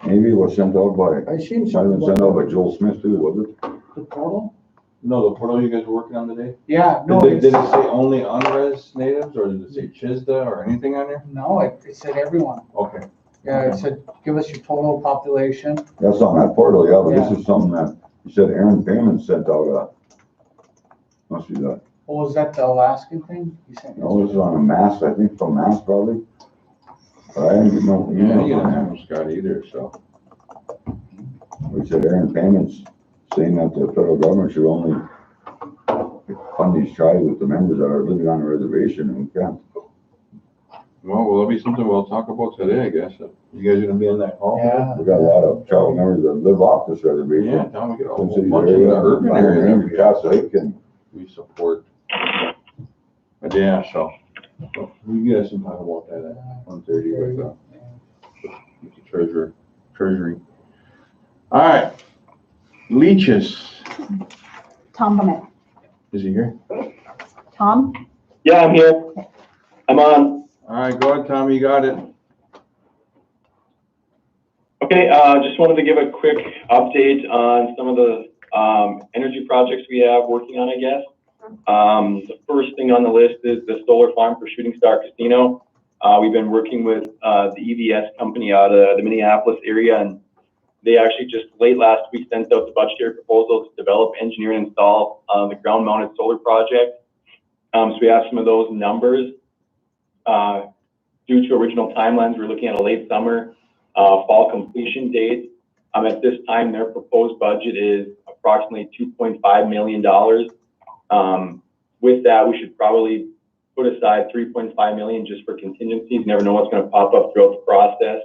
Maybe it was sent out by, I seen might have something been sent about out by Joel Smith too, was it? The portal? No, the portal you guys were working on today? Yeah, no, Did it it's, say only unres natives, or did it say Chisda or anything on there? no, it said everyone. Okay. Yeah, it said, give us your total population. That's on that portal, yeah, but Yeah. this is something that, he said Aaron Payman sent out, must be that. Oh, was that the Alaskan thing? You sent No, this is on a mass, I think from mass probably. But I didn't get no Yeah, you email didn't on have that. from Scott either, so. We said Aaron Payman's saying that the federal government should only fund these tribes with the members that are living on a reservation, and we can't. Well, will there be something we'll talk about today, I guess? You guys gonna be in that call? Yeah. We got a lot of tribal members that live off this Yeah, reservation. Tom, we get a Twin whole Cities bunch of the area, urban Minor areas Range, Cass Lake, and we support. But yeah, so, you guys can talk about that at 1:30 with the treasury. All right, leeches, Tom Burnett. is he here? Tom? Yeah, I'm here. I'm on. All right, go ahead, Tom, you got it. Okay, just wanted to give a quick update on some of the energy projects we have working on, I guess. The first thing on the list is the solar farm for Shooting Star Casino. We've been working with the EVS company out of the Minneapolis area, and they actually just late last week sent out the budgetary proposal to develop, engineer, and install the ground-mounted solar project. So we have some of those numbers. Due to original timelines, we're looking at a late summer, fall completion date. At this time, their proposed budget is approximately $2.5 million. With that, we should probably put aside $3.5 million just for contingencies. You never know what's going to pop up throughout the process.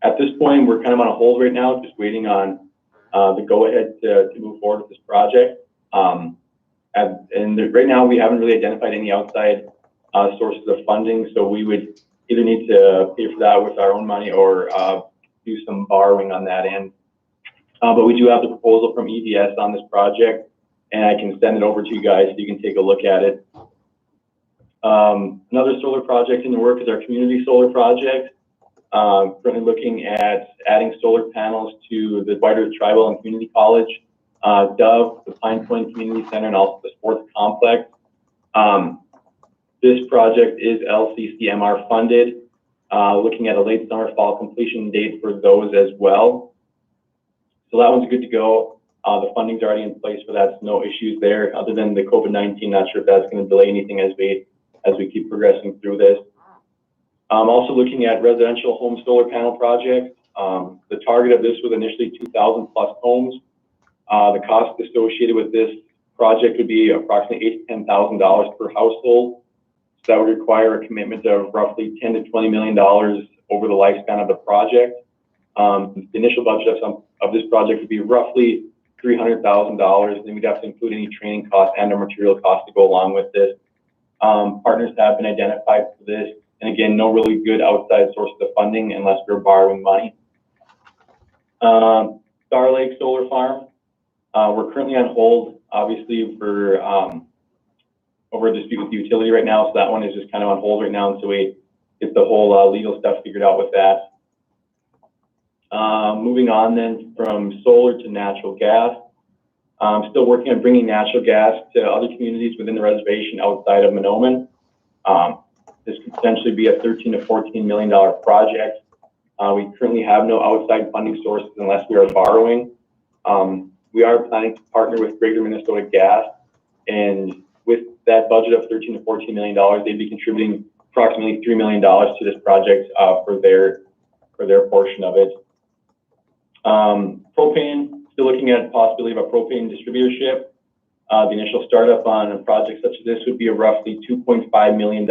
At this point, we're kind of on a hold right now, just waiting on the go-ahead to move forward with this project. And right now, we haven't really identified any outside sources of funding, so we would either need to pay for that with our own money or do some borrowing on that end. But we do have the proposal from EVS on this project, and I can send it over to you guys so you can take a look at it. Another solar project in the work is our community solar project. Currently looking at adding solar panels to the White Earth Tribal and Community College, Dove, the Pine Point Community Center, and also the sports complex. This project is LCCMR funded, looking at a late summer fall completion date for those as well. So that one's good to go. The funding's already in place for that, so no issues there other than the COVID-19. Not sure if that's going to delay anything as we keep progressing through this. Also looking at residential home solar panel projects. The target of this was initially 2,000 plus homes. The cost associated with this project would be approximately $8,000 to $10,000 per household. So that would require a commitment of roughly $10 to $20 million over the lifespan of the project. The initial budget of this project would be roughly $300,000. Then we'd have to include any training costs and or material costs to go along with this. Partners have been identified for this. And again, no really good outside sources of funding unless we're borrowing money. Star Lake Solar Farm. We're currently on hold, obviously, for over a dispute with the utility right now, so that one is just kind of on hold right now until we get the whole legal stuff figured out with that. Moving on then from solar to natural gas. I'm still working on bringing natural gas to other communities within the reservation outside of Mahnomen. This could potentially be a $13 to $14 million project. We currently have no outside funding sources unless we are borrowing. We are planning to partner with Greater Minnesota Gas, and with that budget of $13 to $14 million, they'd be contributing approximately $3 million to this project for their portion of it. Propane, still looking at the possibility of a propane distributorship. The initial startup on a project such as this would be roughly $2.5 million.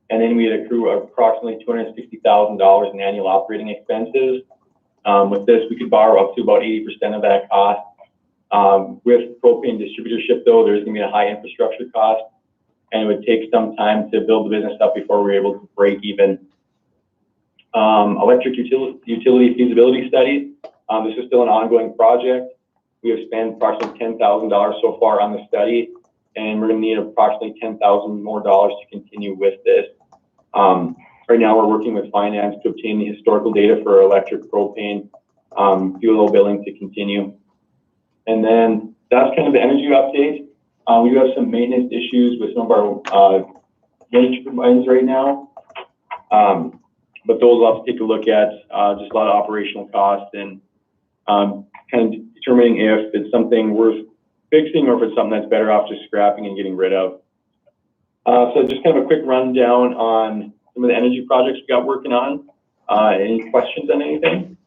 And then we'd accrue approximately $260,000 in annual operating expenses. With this, we could borrow up to about 80% of that cost. With propane distributorship, though, there's going to be a high infrastructure cost, and it would take some time to build the business up before we're able to break even. Electric utility feasibility study. This is still an ongoing project. We have spent approximately $10,000 so far on the study, and we're going to need approximately $10,000 more dollars to continue with this. Right now, we're working with finance to obtain the historical data for electric propane fuel billing to continue. And then that's kind of the energy update. We do have some maintenance issues with some of our wind turbines right now, but those we'll have to take a look at. Just a lot of operational costs and kind of determining if it's something worth fixing or if it's something that's better off just scrapping and getting rid of. So just kind of a quick rundown on some of the energy projects we got working on. Any questions on anything?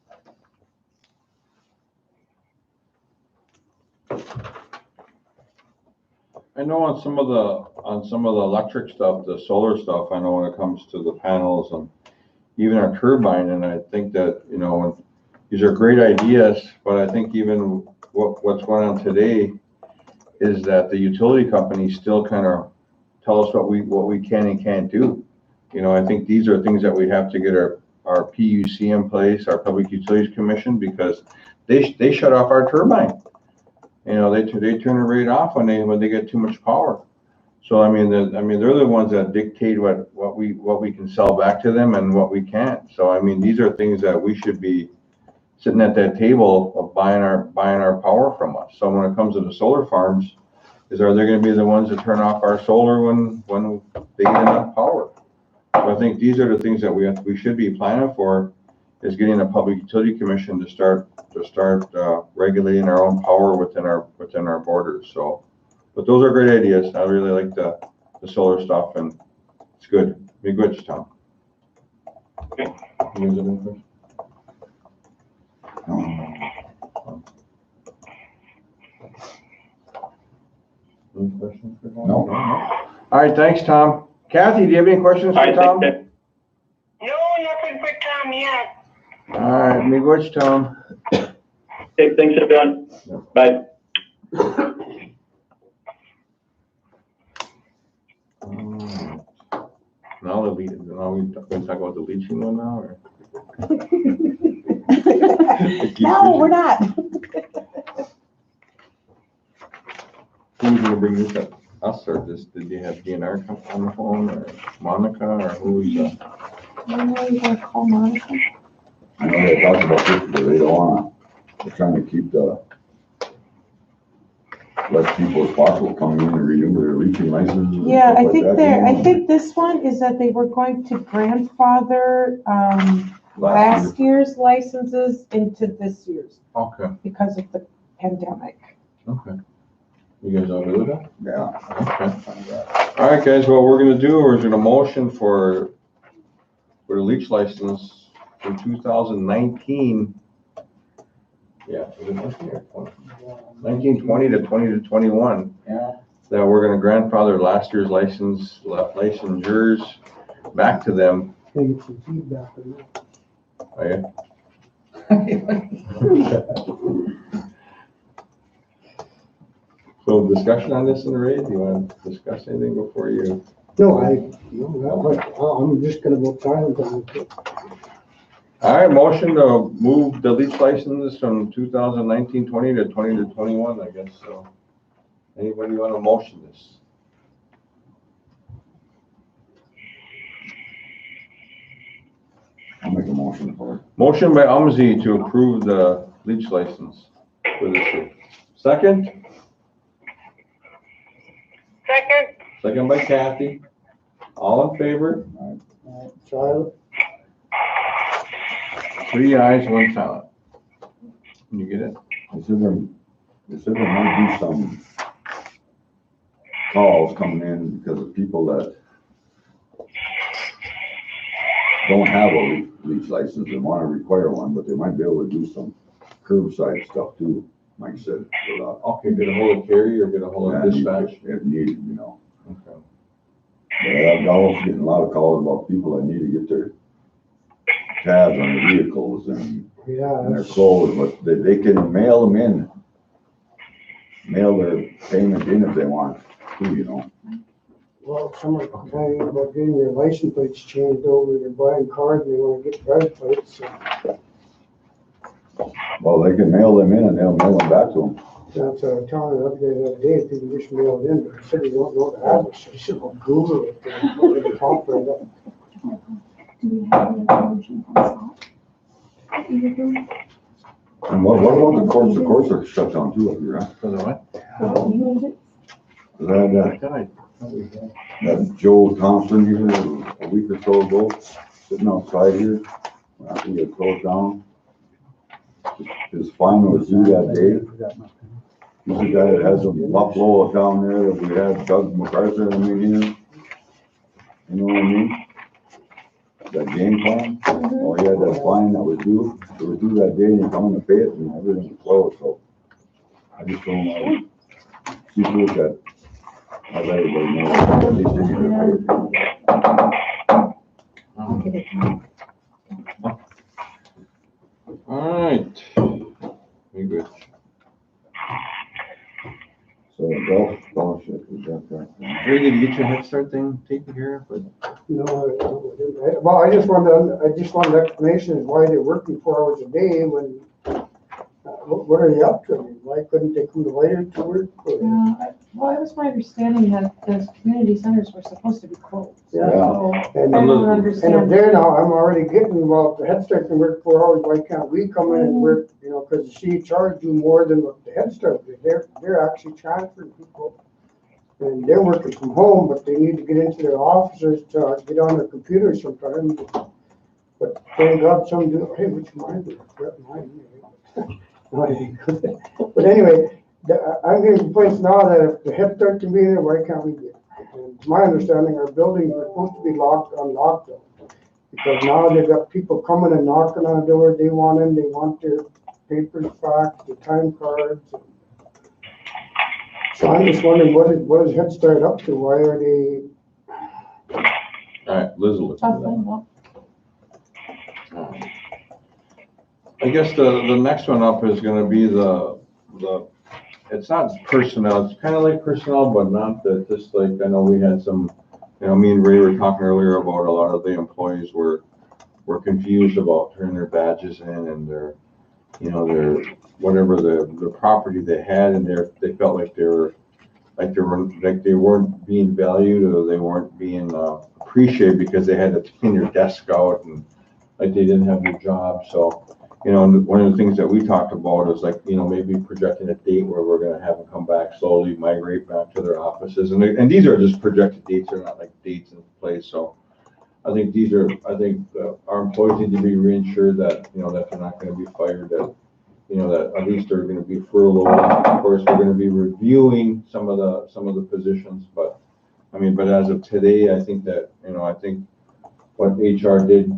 I know on some of the electric stuff, the solar stuff, I know when it comes to the panels and even our turbine, and I think that, you know, these are great ideas, but I think even what's going on today is that the utility companies still kind of tell us what we can and can't do. You know, I think these are things that we have to get our PUC in place, our Public Utilities Commission, because they shut off our turbine. You know, they turn it right off when they get too much power. So I mean they're the ones that dictate what we can sell back to them and what we can't. So I mean, these are things that we should be sitting at that table of buying our power from us. So when it comes to the solar farms, are they going to be the ones that turn off our solar when they get enough power? So I think these are the things that we should be planning for, is getting a Public Utility Commission to start regulating our own power within our borders. So, but those are great ideas. I really like the solar stuff, and it's good. Be good, Tom. Okay. You guys have any questions? Any questions for Tom? No. All right, thanks, Tom. Kathy, do you have any questions for Tom? No, nothing for Tom yet. All right, me good, Tom. Okay, thanks everyone. Yeah. Bye. Now we talk about the leaching one now, or? No, we're not. Who's gonna bring this up? Us, or did you have DNR come on the phone, or Monica, or who's? You gonna call Monica? I know they talked about this, but they don't wanna, they're trying to keep less people as possible coming in and renew their leaching licenses. and Yeah, stuff I like think that. I think this one is that they were going to grandfather, last year's licenses into this year's Okay, because of the pandemic. okay. You guys all good with that? Yeah. Okay. All right, guys, what we're gonna do is gonna motion for the leach license for 2019. Yeah, is it 1920 to 2021. Yeah. That we're gonna grandfather last year's licensures back to them. Can get some feedback on that. Oh, yeah? So discussion on this in the raid? Do you want to discuss anything before you? No, I'm just gonna vote silent on it. All right, motion to move the lease licenses from 2019-20 to 20 to 21, I guess, so. Anybody want to motion this? I'll make a motion for it. Motion by Umsey to approve the lease license for this year. Second? Second, Second by Kathy. All in favor? Charlie? 3 ayes, 1 silent. You get it? They said there might be some calls coming in because of people that don't have a lease license and want to require one, but they might be able to do some curbside stuff too, Mike said. Okay, get a hold of Carrie or get a hold of dispatch? If needed, you know. Okay. But I'm also getting a lot of calls about people that need to get their tabs on their vehicles and Yeah. their clothes, but they can mail them in. Mail their payment in if they want to, you know. Well, someone complaining about getting their license plates changed over, they're buying cars and they wanna get driver's plates, so Well, they can mail them in and they'll mail them back to them. that's what I was telling the other guy the other day, if you can just mail it in, but he said he don't know the address, so he said, well, Google it, and put it pop right up. Do we have any information from Scott? And what about the courts? The courts are shut down too up here, huh? For the what? That Joe Thompson here, a week or so ago, sitting outside here, after we had closed down. His fine was due that day. He's the guy that has a buffalo down there that we had Doug MacArthur in here. You know what I mean? That game plan, oh, he had that fine that was due, it was due that day and you come in to pay it and everything was closed, so. I just told him, see to it that, I let everybody know, at least they need to pay it. All right. Very good. So golf scholarship, is that? Ready to get your Head Start thing taken care of? But No, well, I just wanted explanation of why they're working 4 hours a day when, what are they up to? Why couldn't they come later to work? Or- Well, it was my understanding that the community centers were supposed to be closed. Yeah. So And I don't and understand. if they're now, I'm already getting, well, if the Head Start can work 4 hours, why can't we come in and work, you know, cause she charged you more than what the Head Start did. They're actually transferring people. And they're working from home, but they need to get into their offices to get on their computers sometimes. But thank God some do, hey, which mine? But anyway, I'm getting complaints now that if the Head Start can be there, why can't we be? And it's my understanding our buildings are supposed to be locked on lockdown. Because now they've got people coming and knocking on the door, they want in, they want their papers back, their time cards. So I'm just wondering, what is Head Start up to? Why are they? all right, Liz will look into that. I guess the next one up is gonna be the, it's not personnel, it's kind of like personnel, but not that, just like, I know we had some, you know, me and Ray were talking earlier about a lot of the employees were confused about turning their badges in and their, you know, their, whatever the property they had, and they felt like they weren't being valued, or they weren't being appreciated because they had to clean their desk out and like they didn't have their job. So, you know, and one of the things that we talked about is like, you know, maybe projecting a date where we're gonna have them come back slowly, migrate back to their offices. And these are just projected dates, they're not like dates in place. So I think our employees need to be reinsured that, you know, that they're not gonna be fired, that, you know, that at least they're gonna be furloughed. Of course, we're gonna be reviewing some of the positions, but I mean, but as of today, I think that, you know, I think what HR did,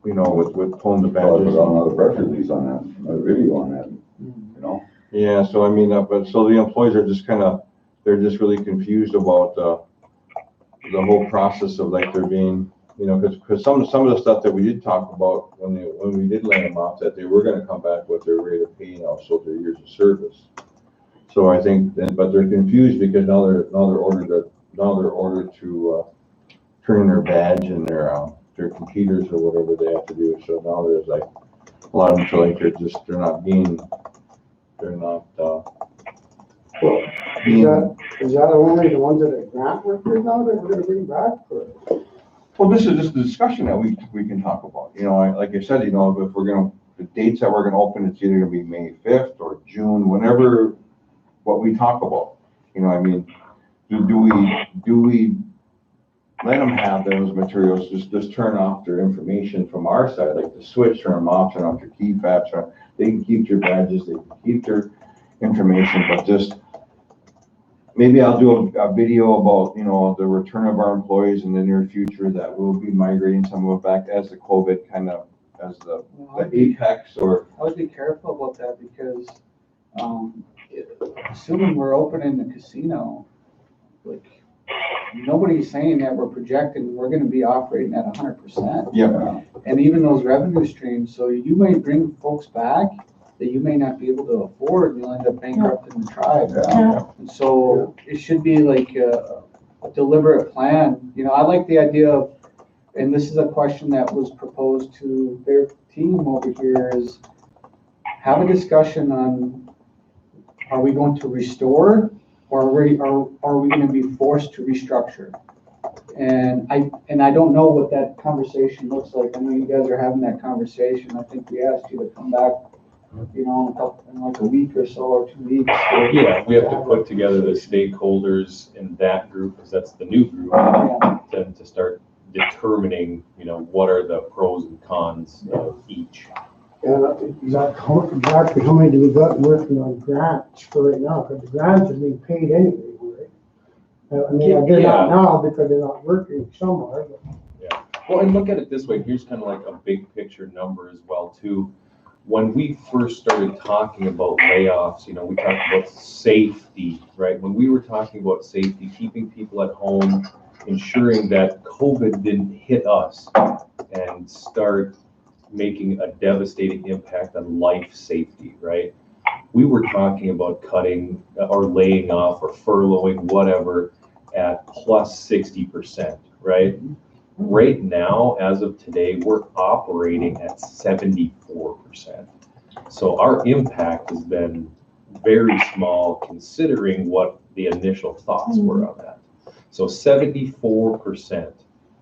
you know, with pulling the Probably badges. put out another press release on that, another video on that, you know? Yeah, so I mean, but so the employees are just they're just really confused about the whole process of like they're being, you know, because some of the stuff that we did talk about when we did lay them off, that they were going to come back with their rate of pay and also their years of service. So I think, but they're confused because now they're ordered to turn in their badge and their their computers or whatever they have to do. So now there's like, a lot of them feel like they're not being, they're not, Is that only the ones that are grant workers now that we're gonna bring back? Or? well, this is just the discussion that we can talk about. You know, like I said, you know, if we're gonna, the dates that we're gonna open, it's either gonna be May 5th or June, whenever, what we talk about. You know, I mean, do we let them have those materials, just turn off their information from our side, like the switch, turn them off, turn off your key fabs, they can keep your badges, they can keep their information, but just, maybe I'll do a video about, you know, the return of our employees in the near future, that we'll be migrating some of it back as the COVID kind of, as the apex, or. I would be careful about that because, assuming we're opening the casino, like, nobody's saying that we're projecting we're gonna be operating at 100%. Yeah. And even those revenue streams, so you may bring folks back that you may not be able to afford, and you'll end up bankrupting the tribe. Yeah. And so it should be like a deliberate plan. You know, I like the idea of, and this is a question that was proposed to their team over here, is have a discussion on, are we going to restore, or are we going to be forced to restructure? And I don't know what that conversation looks like. I know you guys are having that conversation. I think we asked you to come back, you know, in like a week or so, or 2 weeks. Yeah, we have to put together the stakeholders in that group, because that's the new group, to start determining, you know, what are the pros and cons of each. And exactly how many do we got working on grants for right now? Because the grants are being paid anyway, right? I mean, they're not now because they're not working somewhere. But. Yeah. Well, and look at it this way. Here's kind of like a big picture number as well too. When we first started talking about layoffs, you know, we talked about safety, right? When we were talking about safety, keeping people at home, ensuring that COVID didn't hit us and start making a devastating impact on life safety, right? We were talking about cutting or laying off or furloughing, whatever, at plus 60%, right? Right now, as of today, we're operating at 74%. So our impact has been very small considering what the initial thoughts were on that. So 74%.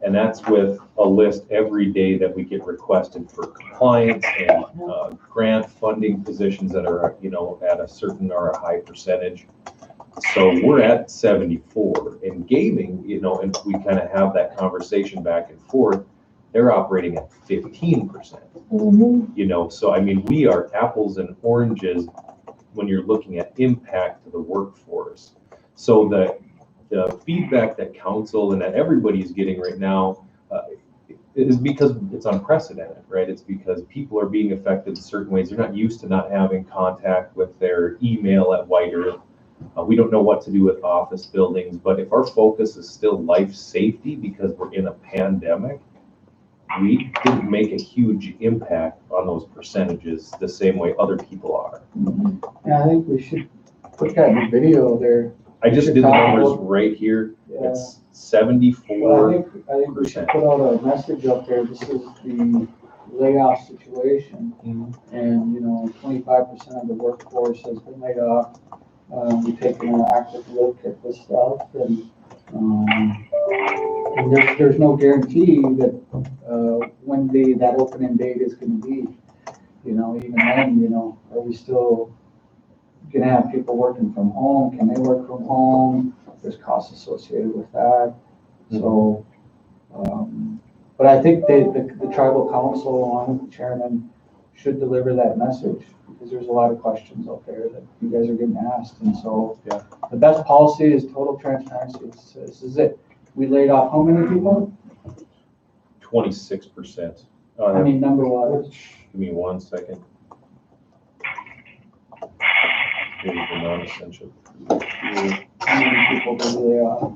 And that's with a list every day that we get requested for compliance and grant funding positions that are, you know, at a certain or a high percentage. So we're at 74. In gaming, you know, and we kind of have that conversation back and forth, they're operating at 15%. You know, so I mean, we are apples and oranges when you're looking at impact to the workforce. So the feedback that council and that everybody is getting right now is because it's unprecedented, right? It's because people are being affected in certain ways. They're not used to not having contact with their email at White Earth. We don't know what to do with office buildings, but if our focus is still life safety because we're in a pandemic, we didn't make a huge impact on those percentages the same way other people are. Yeah, I think we should put that in the video there. I just did the numbers right here. Yeah. It's 74%. Well, I think we should put out a message up there. This is the layoff situation. And, you know, 25% of the workforce has been laid off. We've taken an active look at this stuff, and there's no guarantee that when that opening date is going to be. You know, even then, you know, are we still going to have people working from home? Can they work from home? There's costs associated with that. So, but I think the tribal council, along with the chairman, should deliver that message, because there's a lot of questions out there that you guys are getting asked. And so the best policy is total transparency. This is it. We laid off how many people? 26%. I mean, number-wise. Give me 1 second. Here's the non-essential. How many people did we lay off?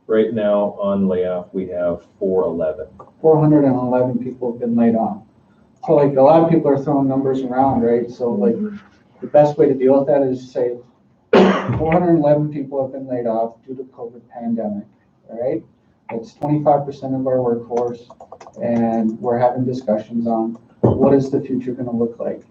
Right now on layoff, we have 411. 411 people have been laid off. So like a lot of people are throwing numbers around, right? So like the best way to deal with that is say 411 people have been laid off due to COVID pandemic, all right? It's 25% of our workforce, and we're having discussions on what is the future gonna look like.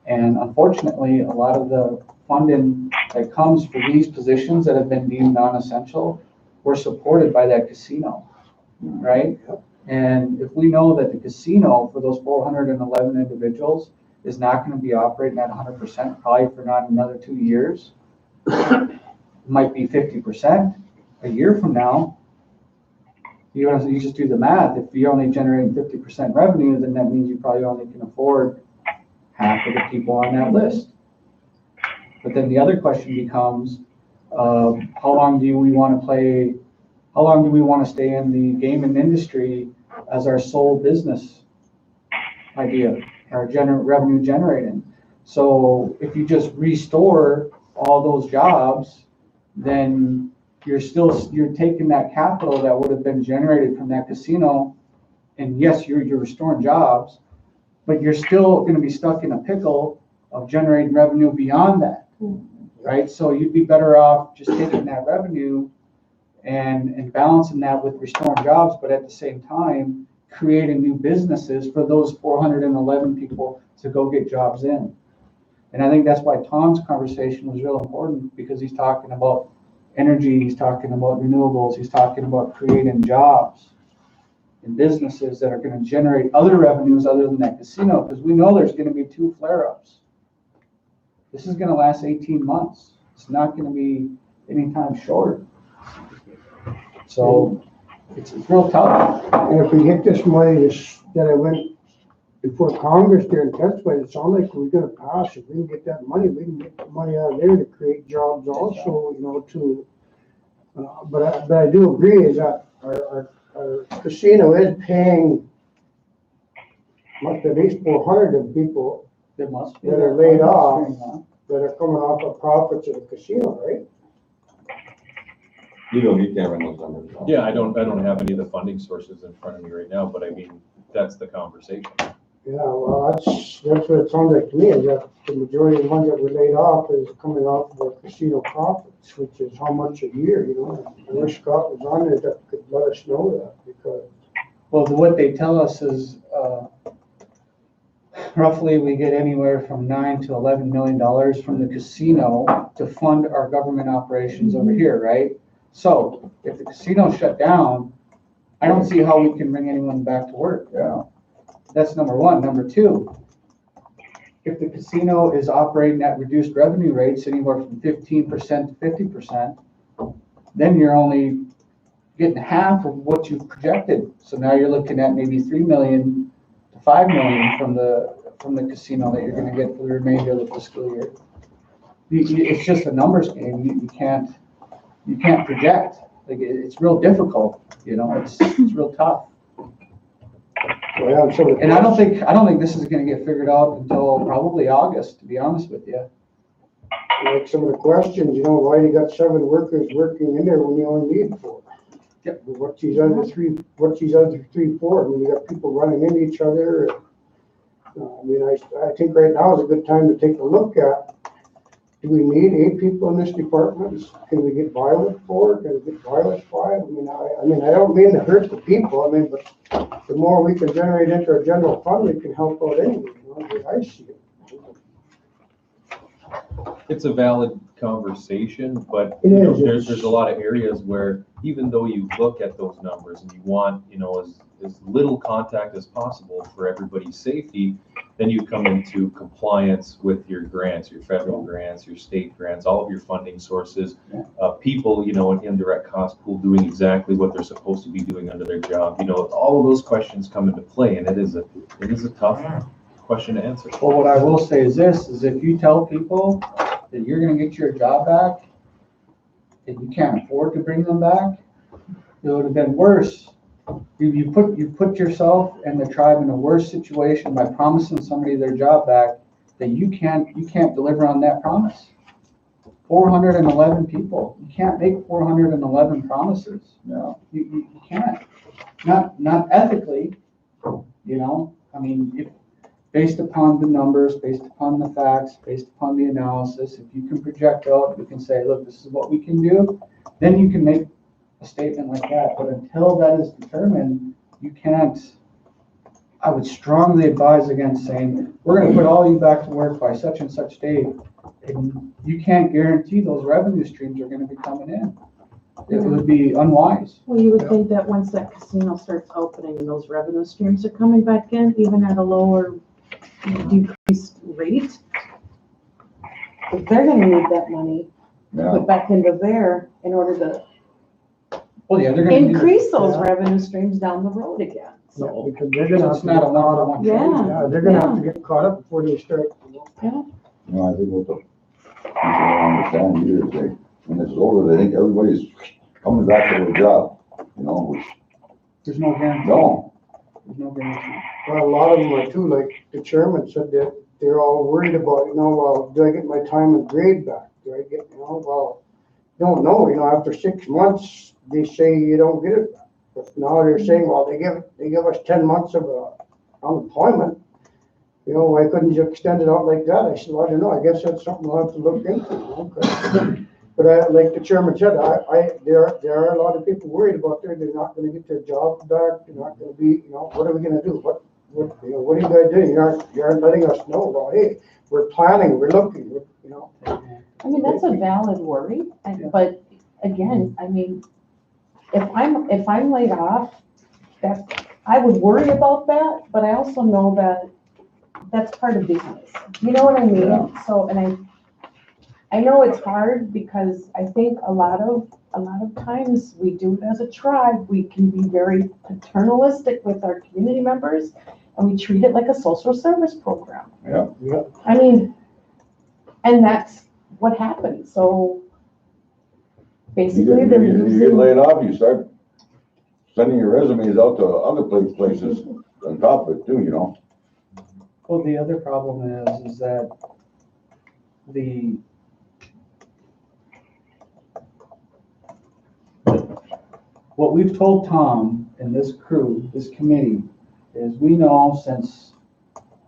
And unfortunately, a lot of the funding that comes for these positions that have been deemed non-essential were supported by that casino, right? And if we know that the casino for those 411 individuals is not gonna be operating at 100%, probably for not another 2 years, it might be 50% a year from now. You just do the math. If you're only generating 50% revenue, then that means you probably only can afford half of the people on that list. But then the other question becomes, how long do we want to play? How long do we want to stay in the gaming industry as our sole business idea, our revenue generating? So if you just restore all those jobs, then you're taking that capital that would have been generated from that casino, and yes, you're restoring jobs, but you're still going to be stuck in a pickle of generating revenue beyond that, right? So you'd be better off just taking that revenue and balancing that with restoring jobs, but at the same time, creating new businesses for those 411 people to go get jobs in. And I think that's why Tom's conversation was real important, because he's talking about energy, he's talking about renewables, he's talking about creating jobs and businesses that are going to generate other revenues other than that casino, because we know there's going to be 2 flare-ups. This is going to last 18 months. It's not going to be anytime short. So it's real tough. And if we get this money that I went before Congress there and testified, it sounds like we're gonna pass. If we can get that money, we can get the money out of there to create jobs also, but I do agree is that our casino is paying must be at least 400 of people There must be. that are laid off, that are coming off of profits of the casino, right? You can't run those numbers. Yeah, I don't have any of the funding sources in front of me right now, but I mean, that's the conversation. Yeah, well, that's what it sounds like to me, is that the majority of the money that we laid off is coming off of our casino profits, which is how much a year, I wish Scott was on there that could let us know that, because. Well, what they tell us is, roughly we get anywhere from $9 to $11 million from the casino to fund our government operations over here, right? So if the casino shut down, I don't see how we can bring anyone back to work. Yeah. That's number one. Number two, if the casino is operating at reduced revenue rates anywhere from 15% to 50%, then you're only getting half of what you've projected. So now you're looking at maybe 3 million to 5 million from the casino that you're going to get for the remainder of the fiscal year. It's just a numbers game. You can't project. Like it's real difficult. It's real tough. Well, so And I don't think this is going to get figured out until probably August, to be honest with you. like some of the questions, why you got 7 workers working in there when you only need 4? Yep. What's these other three for? I mean, you got people running into each other. I think right now is a good time to take a look at, do we need 8 people in this department? Can we get by with 4? Can we get by with 5? I don't mean to hurt the people, but the more we can generate into our general fund, we can help out anyway, I see it. It's a valid conversation, but It is. there's a lot of areas where even though you look at those numbers and you want, as little contact as possible for everybody's safety, then you come into compliance with your grants, your federal grants, your state grants, all of your funding sources, people, an indirect cost pool doing exactly what they're supposed to be doing under their job. All of those questions come into play, and it is a tough question to answer. Well, what I will say is this, is if you tell people that you're going to get your job back and you can't afford to bring them back, it would have been worse. You put yourself and the tribe in a worse situation by promising somebody their job back that you can't deliver on that promise. 411 people. You can't make 411 promises. No. You can't. Not ethically, if based upon the numbers, based upon the facts, based upon the analysis, if you can project out, you can say, look, this is what we can do, then you can make a a statement like that, but until that is determined, you can't, I would strongly advise against saying, we're gonna put all you back to work by such and such date. And you can't guarantee those revenue streams are gonna be coming in. It would be unwise. Well, you would think that once that casino starts opening and those revenue streams are coming back in, even at a lower decreased rate, they're gonna need that money Yeah, put back into there in order to Well, yeah, they're gonna need. increase those Yeah. revenue streams down the road again, Yeah, so. because they're gonna have It's to not get a caught up. one-to-one. Yeah. Yeah, they're gonna have to get caught up before they start, you know. you know, I think what the, I don't understand here is they, when it's over, they think everybody's coming back to their job, you know, which, There's no guarantee. no. There's no guarantee. Well, a lot of them are too, like the chairman said that they're all worried about, you know, well, do I get my time and grade back? Do I get, you know, well, don't know, you know, after 6 months, they say you don't get it back. But now they're saying, well, they give us 10 months of unemployment. You know, why couldn't you extend it out like that? I said, well, I don't know, I guess that's something we'll have to look into, you know, 'cause- but like the chairman said, there are a lot of people worried about they're not gonna get their jobs back, they're not gonna be, you know, what are we gonna do? What, you know, what are you gonna do? You aren't letting us know, well, hey, we're planning, we're looking, you know. I mean, that's a valid worry, but again, I mean, if I'm laid off, I would worry about that, but I also know that that's part of business. You know what I mean? Yeah. So, and I know it's hard because I think a lot of times we do it as a tribe. We can be very paternalistic with our community members and we treat it like a social service program. Yeah. Yeah. I mean, and that's what happens. So basically, You they're get losing. laid off, you start sending your resumes out to other places on top of it too, you know? Well, the other problem is that what we've told Tom and this crew, this committee, is we know since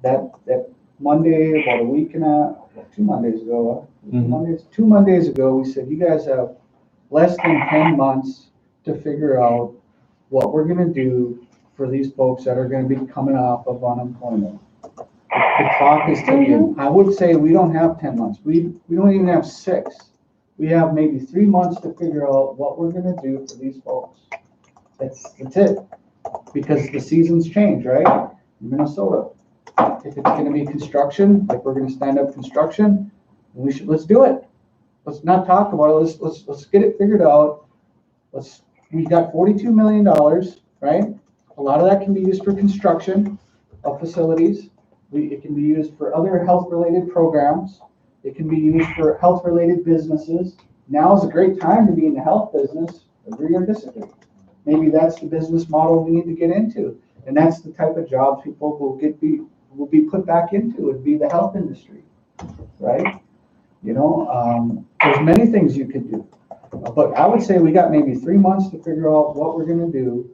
that Monday, about a week and a, 2 Mondays ago, two Mondays ago, we said, you guys have less than 10 months to figure out what we're gonna do for these folks that are gonna be coming off of unemployment. The clock is ticking. I would say we don't have 10 months. We don't even have 6. We have maybe 3 months to figure out what we're gonna do for these folks. That's it. Because the seasons change, right? In Minnesota. If it's gonna be construction, like we're gonna stand up construction, let's do it. Let's not talk about it. Let's get it figured out. We got $42 million, right? A lot of that can be used for construction of facilities. It can be used for other health-related programs. It can be used for health-related businesses. Now is a great time to be in the health business, agree or disagree. Maybe that's the business model we need to get into. And that's the type of jobs people will be put back into, would be the health industry, right? You know, there's many things you could do. But I would say we got maybe 3 months to figure out what we're gonna do.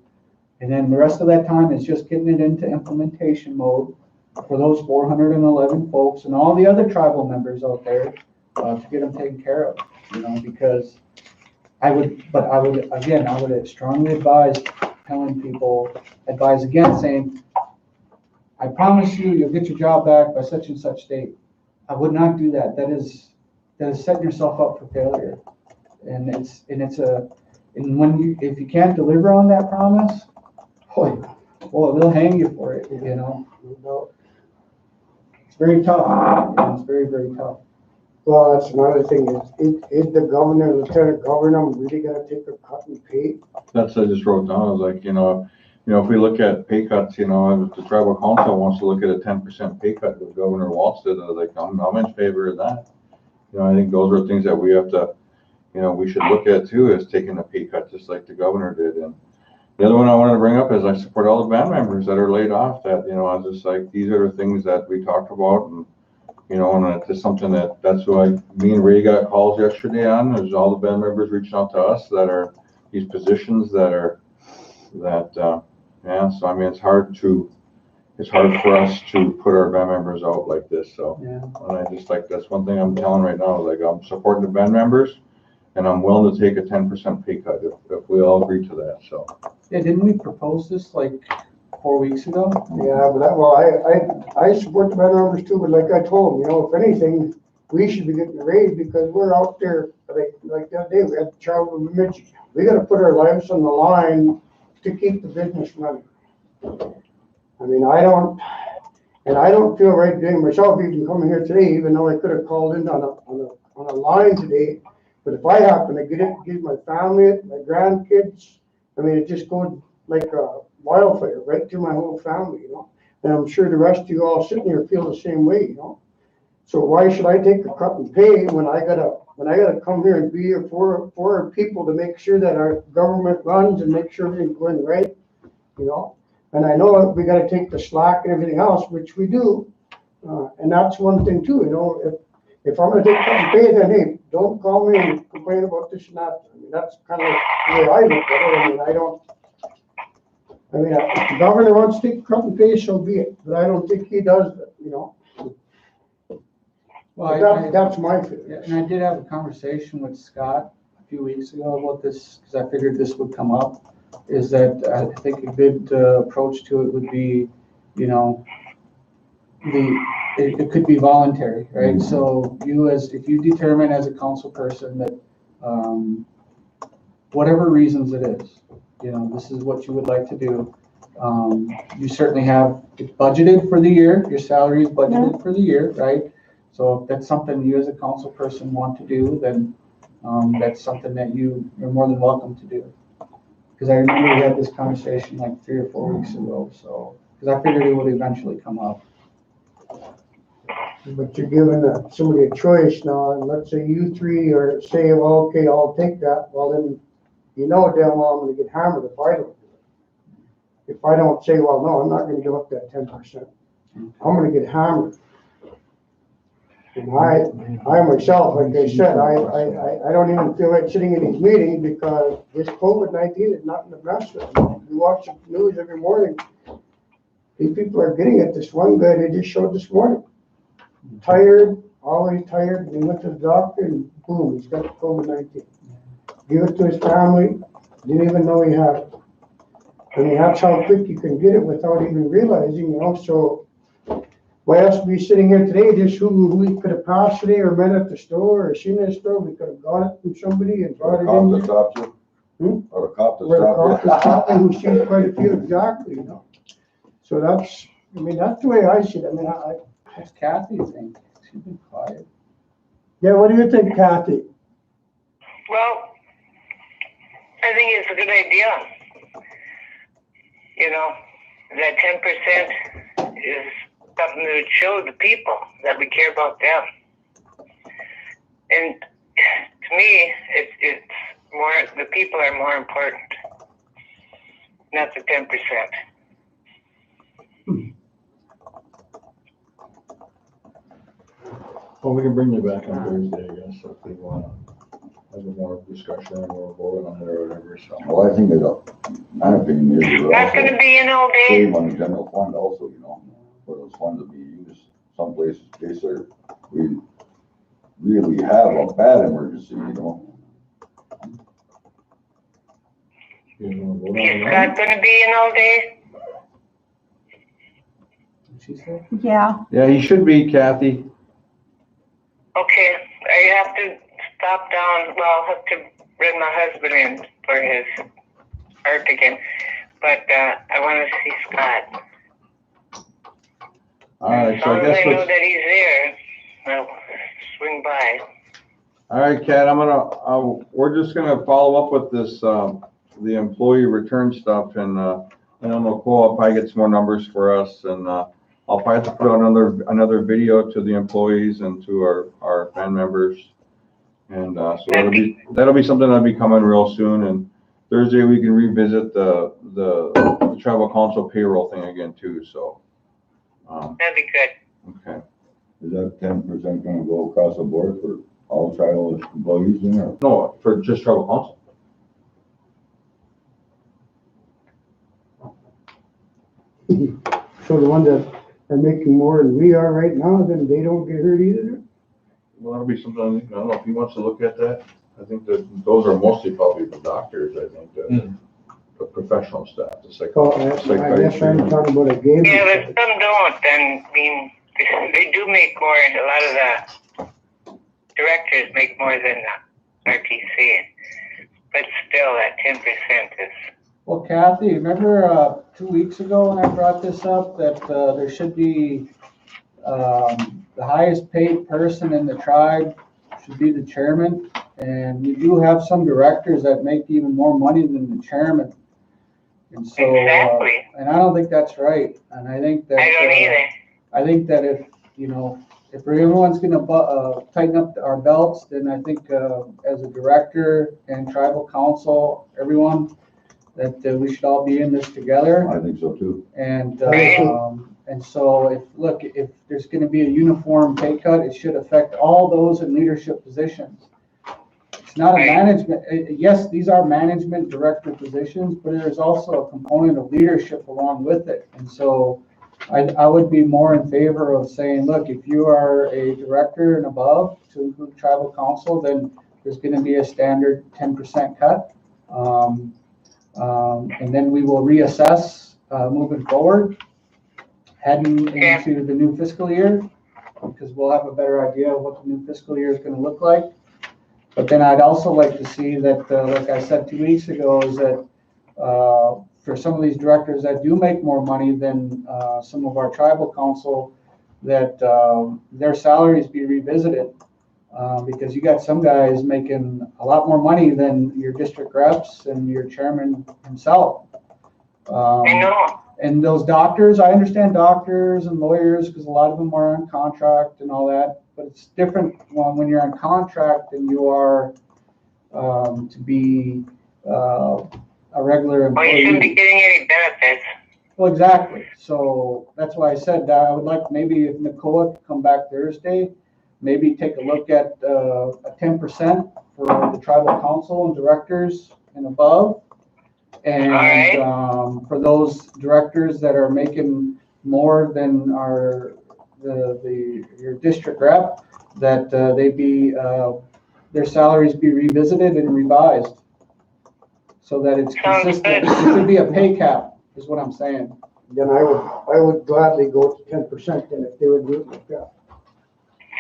And then the rest of that time is just getting it into implementation mode for those 411 folks and all the other tribal members out there to get them taken care of, you know, because I would strongly advise telling people, again, saying, I promise you'll get your job back by such and such date. I would not do that. That is setting yourself up for failure. And if you can't deliver on that promise, boy, they'll hang you for it, you know. It's very tough. It's very, very tough. Well, that's another thing, is the governor, lieutenant governor really gonna take a cut in pay? That's what I just wrote down. I was like, you know, if we look at pay cuts, you know, if the tribal council wants to look at a 10% pay cut with Governor Walz did, I was like, I'm in favor of that. You know, I think those are things that we have to, you know, we should look at too, is taking a pay cut just like the governor did. And the other one I wanted to bring up is I support all the band members that are laid off. That, you know, I was just like, these are the things that we talked about, and you know, and it's something that's why me and Ray got calls yesterday on. There's all the band members reaching out to us that are these positions yeah. So I mean, it's hard for us to put our band members out like this. So, Yeah. and I just like, that's one thing I'm telling right now. Like, I'm supporting the band members. And I'm willing to take a 10% pay cut if we all agree to that, so. Yeah, didn't we propose this like 4 weeks ago? Yeah, but I support the better numbers too, but like I told them, if anything, we should be getting a raise because we're out there, like that day, we had a child with dementia. We gotta put our lives on the line to keep the business running. I mean, I don't feel right doing myself even coming here today, even though I could have called in on a line today. But if I happen to get my family, my grandkids, I mean, it just goes like a wildfire right through my whole family, And I'm sure the rest of you all sitting here feel the same way, So why should I take a cut in pay when I gotta come here and be here for our people to make sure that our government runs and make sure everything's going right, And I know we gotta take the slack and everything else, which we do. And that's one thing too, if I'm gonna take a cut in pay, then hey, don't call me and complain about this and that. I mean, that's kind of like the way I look at it. I mean, if the governor wants to take a cut in pay, so be it. But I don't think he does, Well, That's my feeling. Yeah, and I did have a conversation with Scott a few weeks ago about this, because I figured this would come up, is that I think a good approach to it would be, it could be voluntary, right? So if you determine as a council person that, whatever reasons it is, this is what you would like to do, you certainly have it budgeted for the year, your salary is budgeted for the year, right? So if that's something you as a council person want to do, then that's something that you're more than welcome to do. Because I remember we had this conversation like 3 or 4 weeks ago, so, because I figured it would eventually come up. But you're giving somebody a choice now, and let's say you three are saying, well, okay, I'll take that. Well, then, damn well I'm gonna get hammered if I don't do it. If I don't say, well, no, I'm not gonna give up that 10%. I'm gonna get hammered. And I myself, like I said, I don't even feel like sitting in these meetings because this COVID-19 is nothing to mess with. You watch the news every morning. These people are getting it. This one guy they just showed this morning. Tired, always tired. He went to the doctor and boom, he's got COVID-19. Give it to his family, didn't even know he had it. I mean, that's how quick you can get it without even realizing, So why else be sitting here today? Just who we could have passed today or met at the store or seen at the store. We could have got it from somebody and brought it in. Or a cop to stop you? Or a cop to stop you? Who sees quite a few exactly, So that's the way I see it. I mean, What's Kathy think? She's been quiet. Yeah, what do you think, Kathy? Well, I think it's a good idea. That 10% is something that would show the people that we care about them. And to me, it's more, the people are more important, not the 10%. Well, we can bring you back on Thursday, I guess, if we want to have a more discussion or vote on it or whatever, so. Well, I think my opinion is. That's gonna be an all day. Save on the general fund also, for those funds to be used some places in case we really have a bad emergency, Is that gonna be an all day? She said? Yeah, Yeah, he should be, Kathy. Okay, I have to stop down, well, I'll have to bring my husband in for his art again, but I want to see Scott. All right, As so long I as guess I know that he's there, I'll swing by. all right, Kat, we're just gonna follow up with this, the employee return stuff, and I don't know, Cole will probably get some more numbers for us, and I'll probably have to put out another video to the employees and to our fan members. And so that'll be something that'll be coming real soon, and Thursday we can revisit the tribal council payroll thing again too, so. That'd be good. Okay. Is that 10% gonna go across the board for all tribal employees in there? No, for just tribal council. So the ones that are making more than we are right now, then they don't get hurt either? Well, that'll be something, I don't know if he wants to look at that. I think that those are mostly probably the doctors, I think, the professional staff, the Oh, I guess I'm talking about a game. Yeah, but some don't, and, I mean, they do make more, and a lot of the directors make more than the RTC. But still, that 10% is, Well, Kathy, remember 2 weeks ago when I brought this up, that there should be, the highest paid person in the tribe should be the chairman? And we do have some directors that make even more money than the chairman. And so, exactly. and I don't think that's right. And I think that, I don't either. I think that if, if everyone's gonna tighten up our belts, then I think as a director and tribal council, everyone, that we should all be in this together. I think so too. And so if there's gonna be a uniform pay cut, it should affect all those in leadership positions. It's not a management, yes, these are management director positions, but there's also a component of leadership along with it. And so I would be more in favor of saying, look, if you are a director and above to include tribal council, then there's gonna be a standard 10% cut. And then we will reassess moving forward, heading into the new fiscal year, because we'll have a better idea of what the new fiscal year is gonna look like. But then I'd also like to see that, like I said 2 weeks ago, is that for some of these directors that do make more money than some of our tribal council, that their salaries be revisited. Because you got some guys making a lot more money than your district reps and your chairman himself. I know. And those doctors, I understand doctors and lawyers, because a lot of them are on contract and all that, but it's different when you're on contract and you are to be a regular employee. Well, you shouldn't be getting any benefits. Well, exactly. So that's why I said that I would like maybe if Nicola could come back Thursday, maybe take a look at a 10% for the tribal council and directors and above. And for those directors that are making more than your district rep, that they be their salaries be revisited and revised so that it's consistent. It should be a pay cap, is what I'm saying. Then I would gladly go to 10% then if they would do it like that.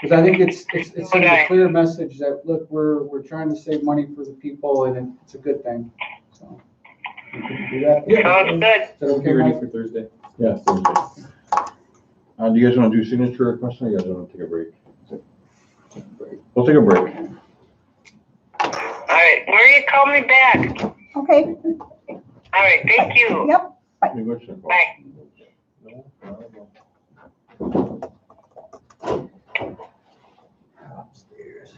Because I think it's sending a clear message that, look, we're trying to save money for the people and it's a good thing. So we can do that. Sounds good. Is that okay, Be ready Mike? for Thursday. Yeah, Thursday. Do you guys want to do signature requests or you guys want to take a break? We'll take a break. All right, Maria, call me back. Okay, All right, thank you. yep. Any questions? Bye. No, not at all. Upstairs.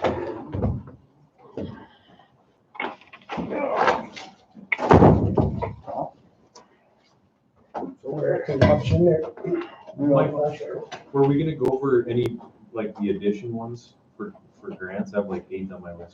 So everything pops in there. Mike, were we gonna go over any, like the addition ones for grants? I have like 8 on my list